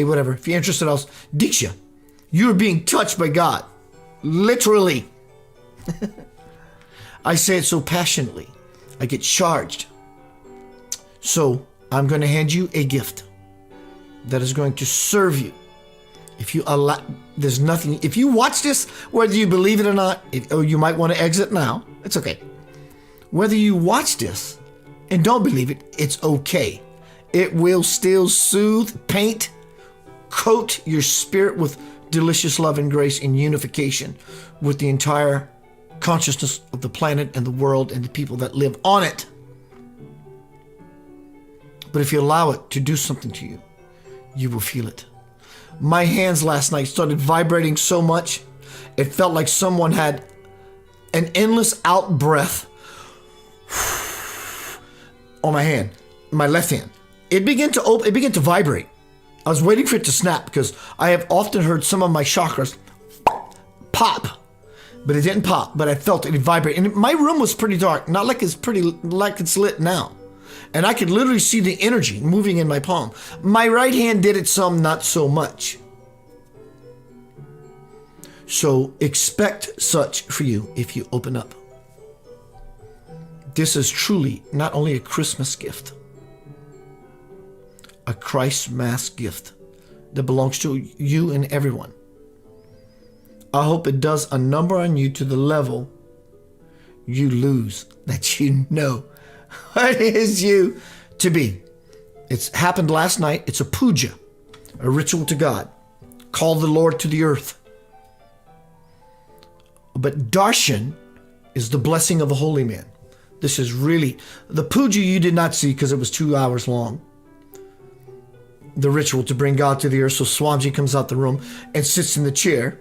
whatever. If you're interested else, diksha. You're being touched by God. Literally. I say it so passionately. I get charged. So I'm going to hand you a gift that is going to serve you. If you allow, there's nothing. If you watch this, whether you believe it or not, or you might want to exit now, it's okay. Whether you watch this and don't believe it, it's okay. It will still soothe, paint, coat your spirit with delicious love and grace and unification with the entire consciousness of the planet and the world and the people that live on it. But if you allow it to do something to you, you will feel it. My hands last night started vibrating so much, it felt like someone had an endless out breath on my hand, my left hand. It began to vibrate. I was waiting for it to snap because I have often heard some of my chakras pop, but it didn't pop, but I felt it vibrate. And my room was pretty dark, not like it's lit now. And I could literally see the energy moving in my palm. My right hand did it some, not so much. So expect such for you if you open up. This is truly not only a Christmas gift, a Christ Mass gift that belongs to you and everyone. I hope it does a number on you to the level you lose that you know what is you to be. It's happened last night. It's a puja, a ritual to God. Call the Lord to the earth. But darshan is the blessing of a holy man. This is really, the puja you did not see because it was 2 hours long. The ritual to bring God to the earth. So Swamiji comes out the room and sits in the chair.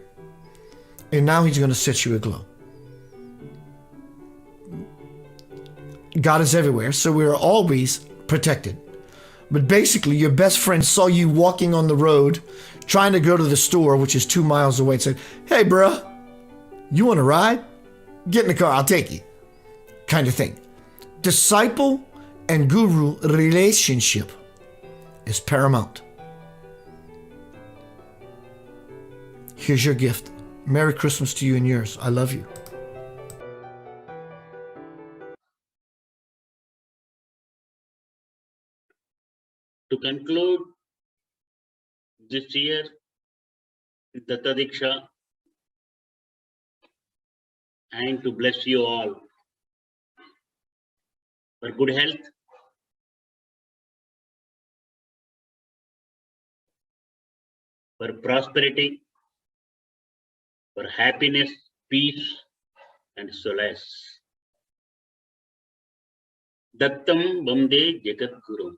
And now he's going to set you aglow. God is everywhere, so we are always protected. But basically, your best friend saw you walking on the road, trying to go to the store, which is 2 miles away, and said, hey, bruh, you want to ride? Get in the car, I'll take you. Kind of thing. Disciple and guru relationship is paramount. Here's your gift. Merry Christmas to you and yours. I love you. To conclude this year, Datta Diksha, and to bless you all for good health, for prosperity, for happiness, peace, and solace. Dattam Bande Jagat Guru.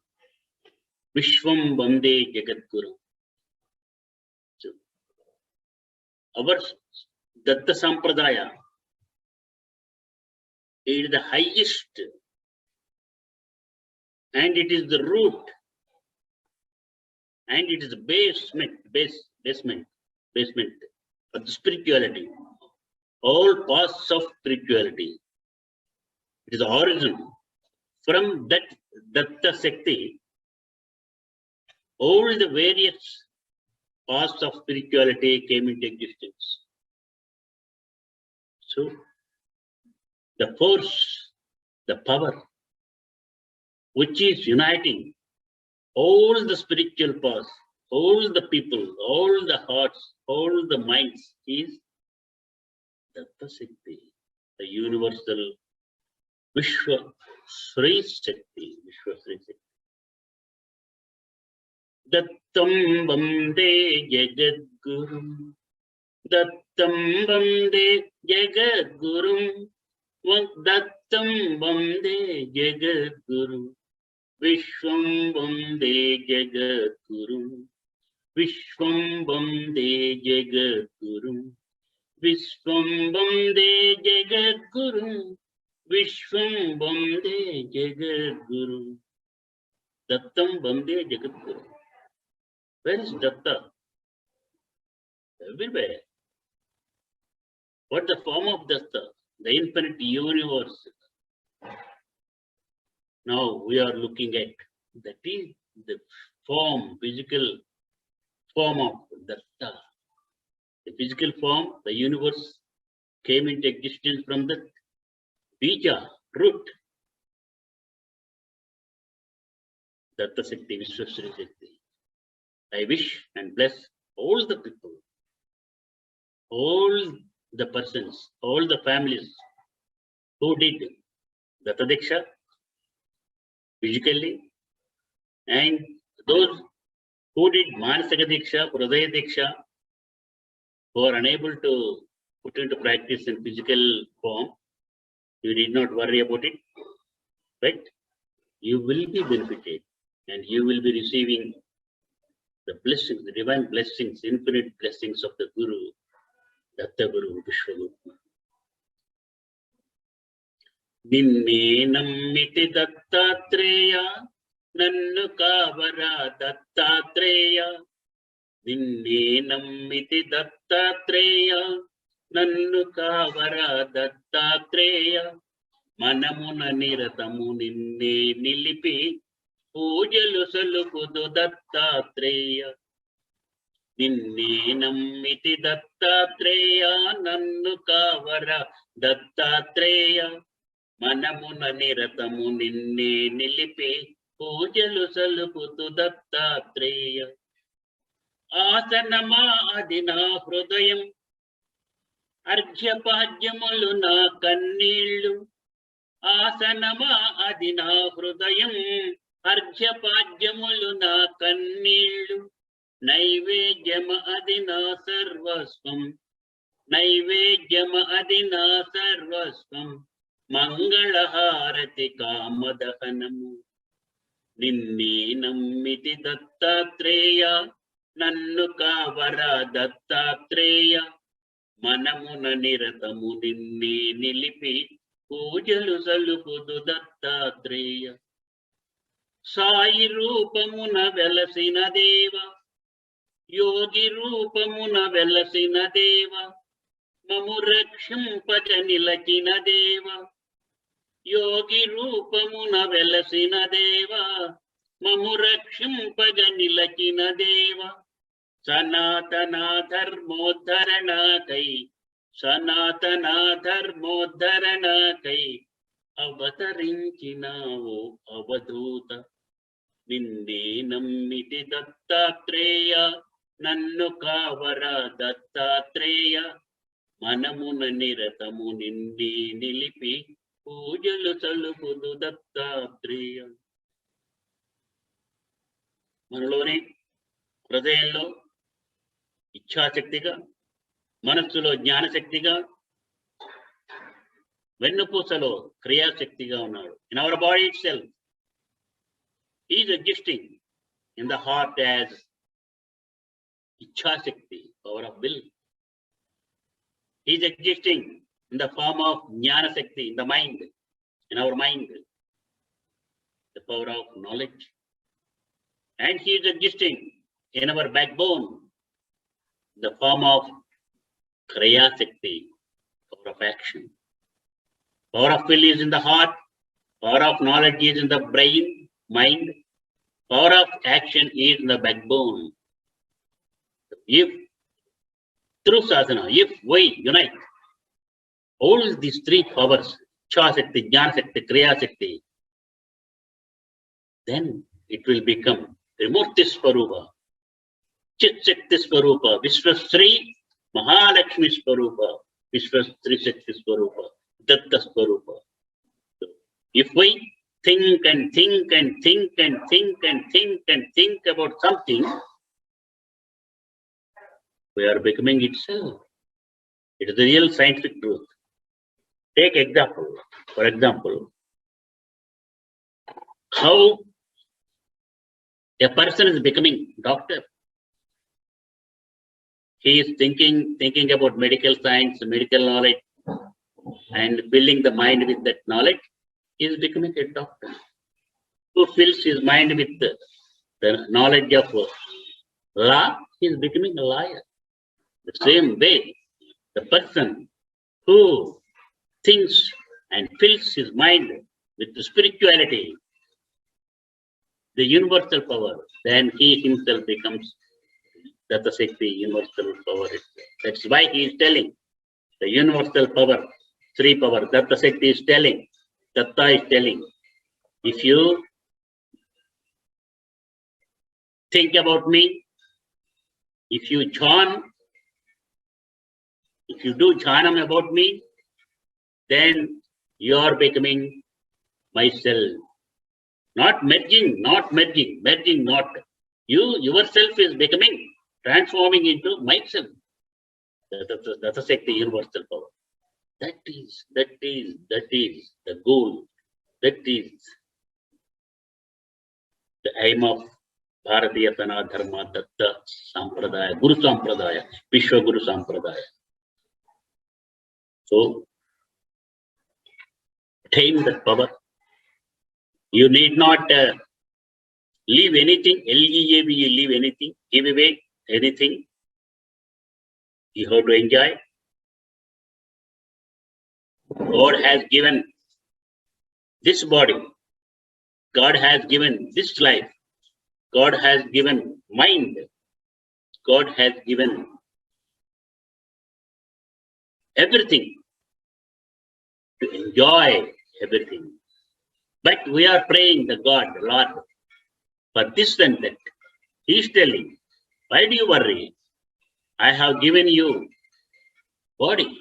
Vishwam Bande Jagat Guru. So, our Datta Sampradaya is the highest and it is the root, and it is the basement of the spirituality. All paths of spirituality. It is the origin. From that Datta Shakti, all the various paths of spirituality came into existence. So, the force, the power, which is uniting all the spiritual paths, all the people, all the hearts, all the minds, is Datta Shakti, the universal Vishwa Sri Shakti. Dattam Vande Jagadgurum. Dattam Vande Jagadgurum. Dattam Vande Jagadgurum. Vishwam Vande Jagadgurum. Vishwam Vande Jagadgurum. Vishwam Vande Jagadgurum. Vishwam Vande Jagadgurum. Dattam Vande Jagadgurum. Where is Datta? Everywhere. What the form of Datta? The infinite universe. Now we are looking at that is the form, physical form of Datta. The physical form, the universe came into existence from the Bija, root. Datta Shakti, Vishwasri Shakti. I wish and bless all the people, all the persons, all the families who did Datta Diksha physically, and those who did Manasika Diksha, Hridaya Diksha, who are unable to put into practice in physical form. You need not worry about it, but you will be benefited and you will be receiving the blessings, the divine blessings, infinite blessings of the Guru, Datta Guru, Vishwaguru. Ninne nammiti Dattatreya, nannu kavara Dattatreya. Ninne nammiti Dattatreya, nannu kavara Dattatreya. Manamuna niratamu ninne nilipi, పూజలు సలుపుదు దత్తాత్రేయ. నిన్నే నమ్మితి దత్తాత్రేయ, నన్ను కావర దత్తాత్రేయ. మనమున నిరతము నిన్నే నిలిపి పూజలు సలుపుతు దత్తాత్రేయ. ఆసనమా అది నా హృదయం, అర్ఘ్యపాద్యములు నా కన్నీళ్ళు. ఆసనమా అది నా హృదయం, అర్ఘ్యపాద్యములు నా కన్నీళ్ళు. నైవేద్యమ అది నా సర్వస్వం, నైవేద్యమ అది నా సర్వస్వం. మంగళహారతి కామదహనము. నిన్నే నమ్మితి దత్తాత్రేయ, నన్ను కావర దత్తాత్రేయ. మనమున నిరతము నిన్నే నిలిపి పూజలు సలుపుదు దత్తాత్రేయ. సాయి రూపమున వెలసిన దేవ, యోగి రూపమున వెలసిన దేవ. మము రక్షింపజ నిలచిన దేవ, యోగి రూపమున వెలసిన దేవ. మము రక్షింపజ నిలచిన దేవ. సనాతన ధర్మోద్ధరణకై, సనాతన ధర్మోద్ధరణకై అవతరించినావు అవధూత. నిన్నే నమ్మితి దత్తాత్రేయ, నన్ను కావర దత్తాత్రేయ. మనమున నిరతము నిన్నే నిలిపి పూజలు సలుపుదు దత్తాత్రేయ. మనలోనే హృదయంలో ఇచ్ఛాశక్తిగా, మనస్సులో జ్ఞానశక్తిగా, వెన్నుపూసలో క్రియాశక్తిగా ఉన్నాడు. In our body it self he is existing in the heart as ichhashakti, power of will. He is existing in the form of jnana shakti, in the mind, in our mind. the power of knowledge. And he is existing in our backbone, the form of Kriya Shakti, power of action. Power of will is in the heart, power of knowledge is in the brain, mind, power of action is in the backbone. If through sadhana, if we unite all these three powers, Cha Shakti, Jnana Shakti, Kriya Shakti, then it will become Trimurti Swarupa, Chit Shakti Swarupa, Vishwasri Mahalakshmi Swarupa, Vishwasri Shakti Swarupa, Datta Swarupa. So, if we think and think and think and think and think and think about something, we are becoming itself. It is the real scientific truth. Take example, for example, how a person is becoming doctor. He is thinking about medical science, medical knowledge, and filling the mind with that knowledge. He is becoming a doctor. Who fills his mind with the knowledge of law, he is becoming a lawyer. The same way, the person who thinks and fills his mind with the spirituality, the universal power, then he himself becomes Datta Shakti, universal power itself. That's why he is telling the universal power, three power. Datta Shakti is telling, Datta is telling, if you think about me, if you do jhanam about me, then you are becoming myself. Not merging, merging not. You yourself is becoming, transforming into myself. That's a Shakti, universal power. That is the goal. That is the aim of Bharatiya Sanatana Dharma, Datta Sampradaya, Guru Sampradaya, Vishwa Guru Sampradaya. So, attain that power. You need not leave anything, LEAV, you leave anything, give away anything. You have to enjoy. God has given this body. God has given this life. God has given mind. God has given everything to enjoy everything. But we are praying the God, the Lord, for this and that. He is telling, why do you worry? I have given you body,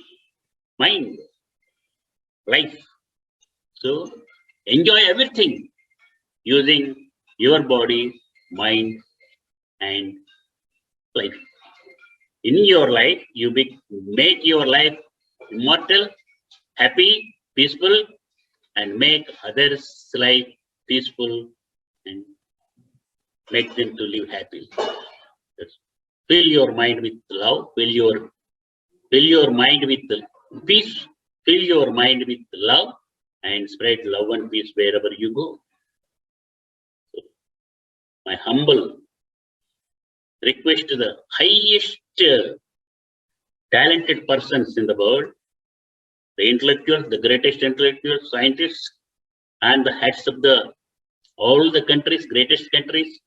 mind, life. So enjoy everything using your body, mind, and life. In your life, you make your life immortal, happy, peaceful, and make others' life peaceful and make them to live happily. Fill your mind with love, fill your mind with peace, fill your mind with love, and spread love and peace wherever you go. So, my humble request to the highest talented persons in the world, the intellectuals, the greatest intellectuals, scientists, and the heads of all the countries, greatest countries,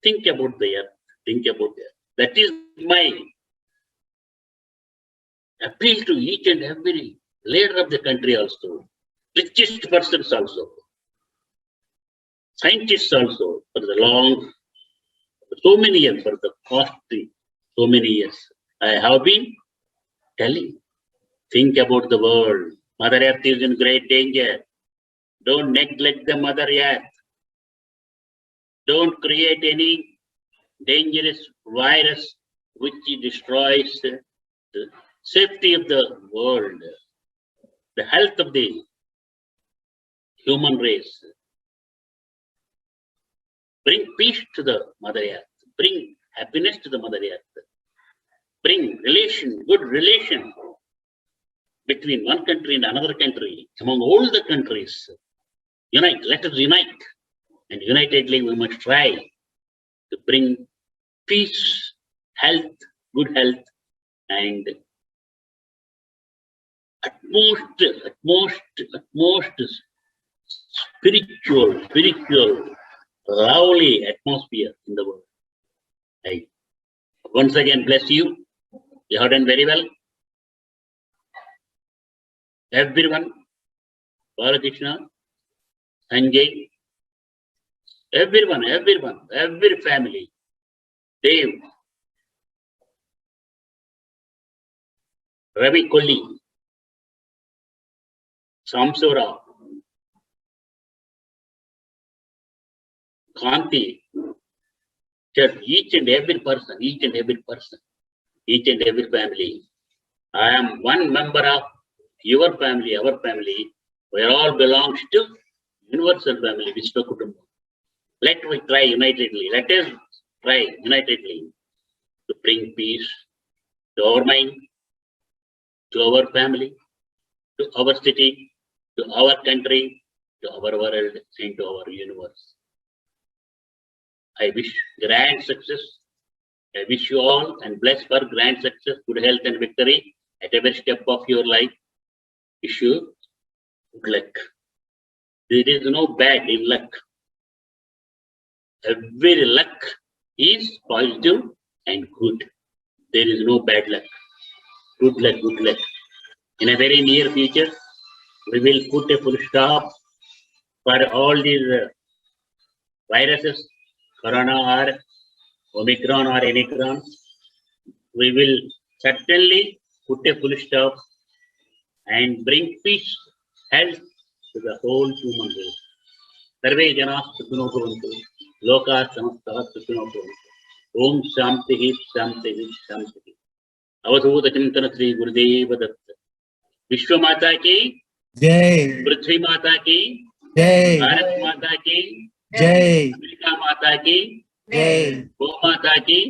think about the earth, think about the earth. That is my appeal to each and every leader of the country also, richest persons also, scientists also, for so many years, for the past so many years. I have been telling, think about the world. Mother Earth is in great danger. Don't neglect the Mother Earth. Don't create any dangerous virus which destroys the safety of the world, the health of the human race. Bring peace to the Mother Earth. Bring happiness to the Mother Earth. Bring good relation between one country and another country, among all the countries. Unite, let us unite. and unitedly we must try to bring peace, health, good health, and utmost spiritual, lovely atmosphere in the world. I once again bless you. You have done very well. Everyone, Balakrishna, Sanjay, everyone, every family, Dave, Ravi Kolli, Samsura, Kanti, each and every person, each and every family. I am one member of your family, our family. We all belongs to universal family, Vishwa Kutumbam. Let us try unitedly to bring peace to our mind, to our family, to our city, to our country, to our world, and to our universe. I wish grand success. I wish you all and bless for grand success, good health and victory at every step of your life. Wish you good luck. There is no bad in luck. Every luck is positive and good. There is no bad luck. Good luck. In a very near future, we will put a full stop for all these viruses, Corona or Omicron or Enicron. We will certainly put a full stop and bring peace, health to the whole human race. Sarve Jana Sukhino Bhavantu, Loka Samastha Sukhino Bhavantu. Om Shanti Shanti Shanti. Avadhuta Chintana Sri Gurudeva Datta. Vishwa Mata ki Jai, Prithvi Mata ki Jai, Bharat Mata ki Jai, Amerika Mata ki Jai, Go Mata ki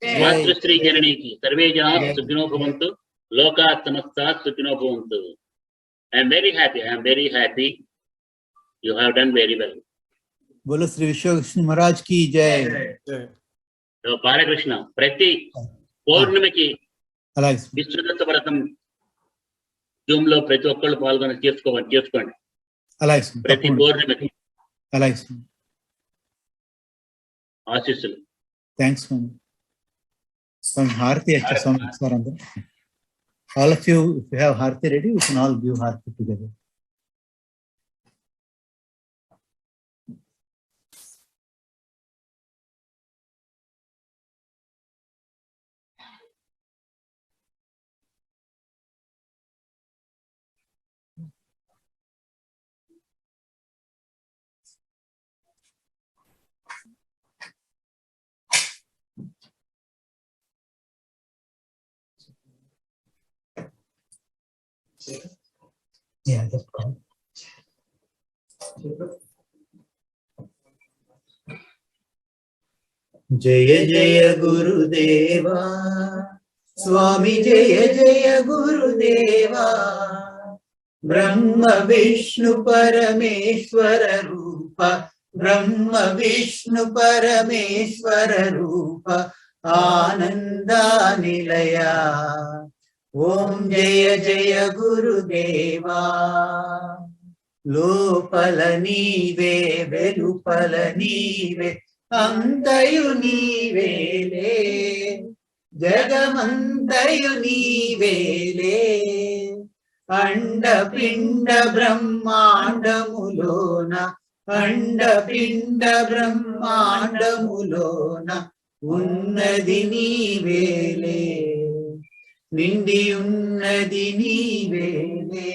Matra Sri Janani ki. Sarve Jana Sukhino Bhavantu, Loka Samastha Sukhino Bhavantu. I am very happy. You have done very well. बोलो श्री विश्व कृष्ण महाराज की जय. So, Balakrishna, Prati Purnamiki, అలాగే Vishwadutta Bharatam, Zoom lo ప్రతి ఒక్కళ్ళు పాల్గొని చేసుకోండి. అలాగే ప్రతి పౌర్ణమికి అలాగే ఆశీస్సులు. థ్యాంక్స్ స్వామి. హారతి అచ్చా స్వామి సార్ అందరూ. All of you, if you have harti ready, we can all give harti together. Yeah, that's called. जय जय गुरुदेवा स्वामी जय जय गुरुदेवा ब्रह्म विष्णु परमेश्वर रूप ब्रह्म विष्णु परमेश्वर रूप आनंदा निलया ओम जय जय गुरुदेवा लोपल नीवे वेलुपल नीवे अंतयु नीवेले जगमंतयु नीवेले अंड पिंड ब्रह्मांडमुलोन अंड पिंड ब्रह्मांडमुलोन उन्नति नीवेले निंडी उन्नति नीवेले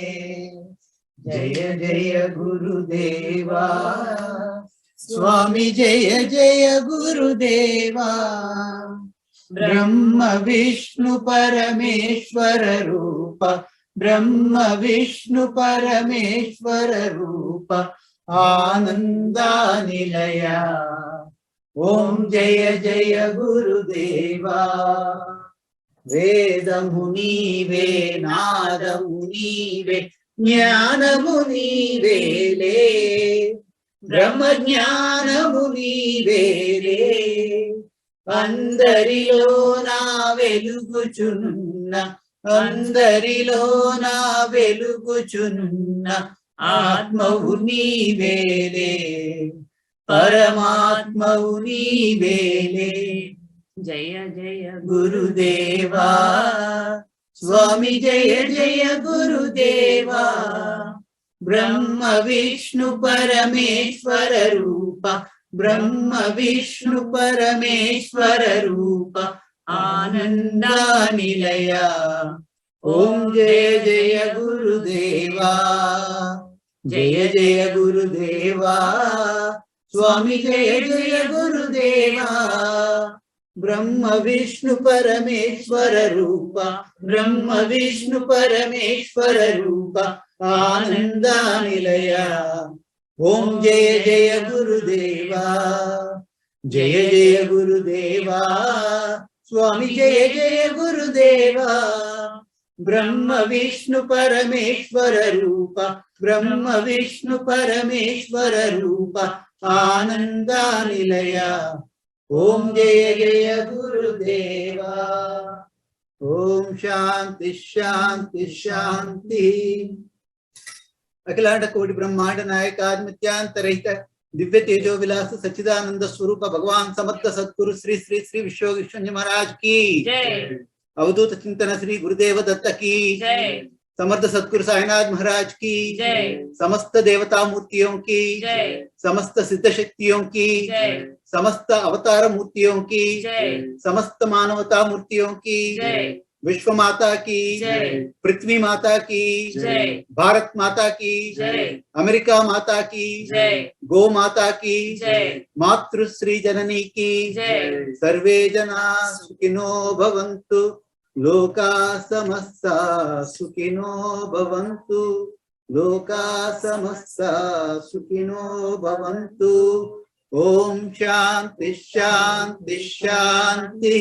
जय जय गुरुदेवा स्वामी जय जय गुरुदेवा ब्रह्म विष्णु परमेश्वर रूप ब्रह्म विष्णु परमेश्वर रूप आनंदा निलया ओम जय जय गुरुदेवा वेदमुनीवे नादमुनीवे ज्ञानमुनीवेले బ్రహ్మజ్ఞానము నీవేలే అందరిలో నా వెలుగుచున్న అందరిలో నా వెలుగుచున్న ఆత్మవు నీవేలే పరమాత్మవు నీవేలే జయ జయ గురుదేవా స్వామి జయ జయ గురుదేవా బ్రహ్మ విష్ణు పరమేశ్వర రూప బ్రహ్మ విష్ణు పరమేశ్వర రూప ఆనందా నిలయ ఓం జయ జయ గురుదేవా జయ జయ గురుదేవా స్వామి జయ జయ గురుదేవా బ్రహ్మ విష్ణు పరమేశ్వర రూప బ్రహ్మ విష్ణు పరమేశ్వర రూప ఆనందా నిలయ ఓం జయ జయ గురుదేవా జయ జయ గురుదేవా స్వామి జయ జయ గురుదేవా బ్రహ్మ విష్ణు పరమేశ్వర రూప బ్రహ్మ విష్ణు పరమేశ్వర రూప ఆనందా నిలయ ఓం జయ జయ గురుదేవా ఓం శాంతి శాంతి శాంతి అఖిలాండ కోటి బ్రహ్మాండ నాయక ఆత్మత్యాంతరహిత दिव्य तेजो विलास सच्चिदानंद स्वरूप भगवान समर्थ सद्गुरु श्री श्री श्री विश्व विश्वंज महाराज की जय अवधूत चिंतन श्री गुरुदेव दत्त की जय समर्थ सद्गुरु साईनाथ महाराज की जय समस्त देवता मूर्तियों की जय समस्त सिद्ध शक्तियों की जय समस्त अवतार मूर्तियों की जय समस्त मानवता मूर्तियों की जय विश्व माता की जय पृथ्वी माता की जय भारत माता की जय अमेरिका माता की जय गो माता की जय मातृश्री जननी की जय सर्वे जना सुखिनो भवन्तु लोका समस्ता सुखिनो भवन्तु लोका समस्ता सुखिनो भवन्तु ओम शांति शांति शांति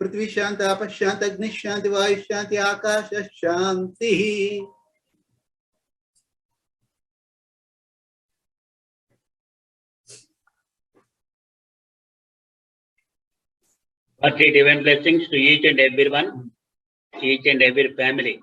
पृथ्वी शांति आप शांति अग्नि शांति वायु शांति आकाश शांति Hearty divine blessings to each and everyone, each and every family.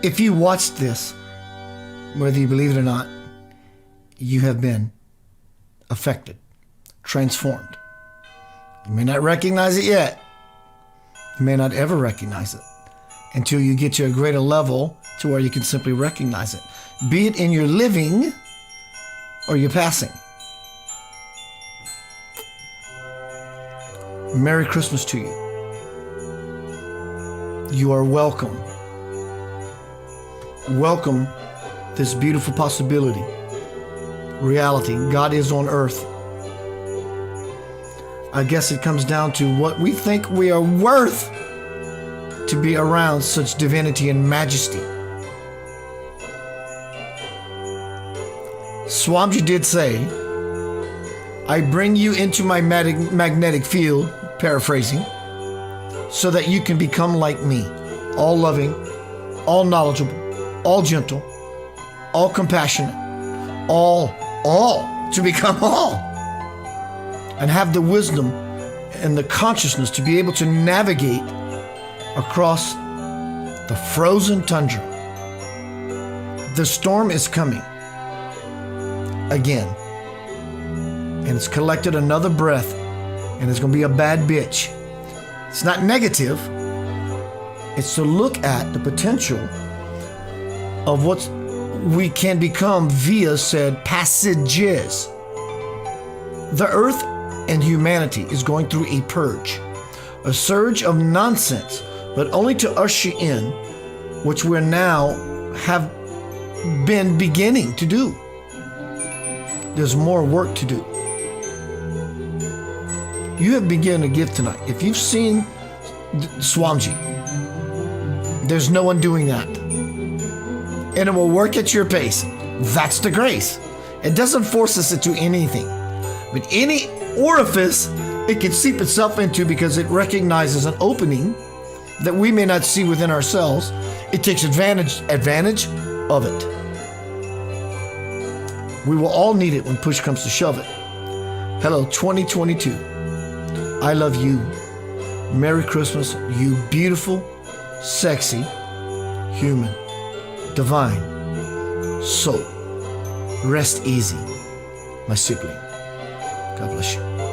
If you watched this, whether you believe it or not, you have been affected, transformed. You may not recognize it yet. You may not ever recognize it until you get to a greater level to where you can simply recognize it, be it in your living or your passing. Merry Christmas to you. You are welcome. Welcome this beautiful possibility, reality. God is on earth. I guess it comes down to what we think we are worth to be around such divinity and majesty. Swamiji did say, I bring you into my magnetic field, paraphrasing, so that you can become like me, all loving, all knowledgeable, all gentle, all compassionate, all, to become all, and have the wisdom and the consciousness to be able to navigate across the frozen tundra. The storm is coming again, and it's collected another breath, and it's going to be a bad bitch. It's not negative. It's to look at the potential of what we can become via said passages. The earth and humanity is going through a purge, a surge of nonsense, but only to usher in which we're now have been beginning to do. There's more work to do. You have begun a gift tonight. If you've seen Swamji, there's no one doing that. And it will work at your pace. That's the grace. It doesn't force us into anything. But any orifice it can seep itself into because it recognizes an opening that we may not see within ourselves. It takes advantage of it. We will all need it when push comes to shove it. Hello, 2022. I love you. Merry Christmas, you beautiful, sexy, human, divine soul. Rest easy, my sibling. God bless you.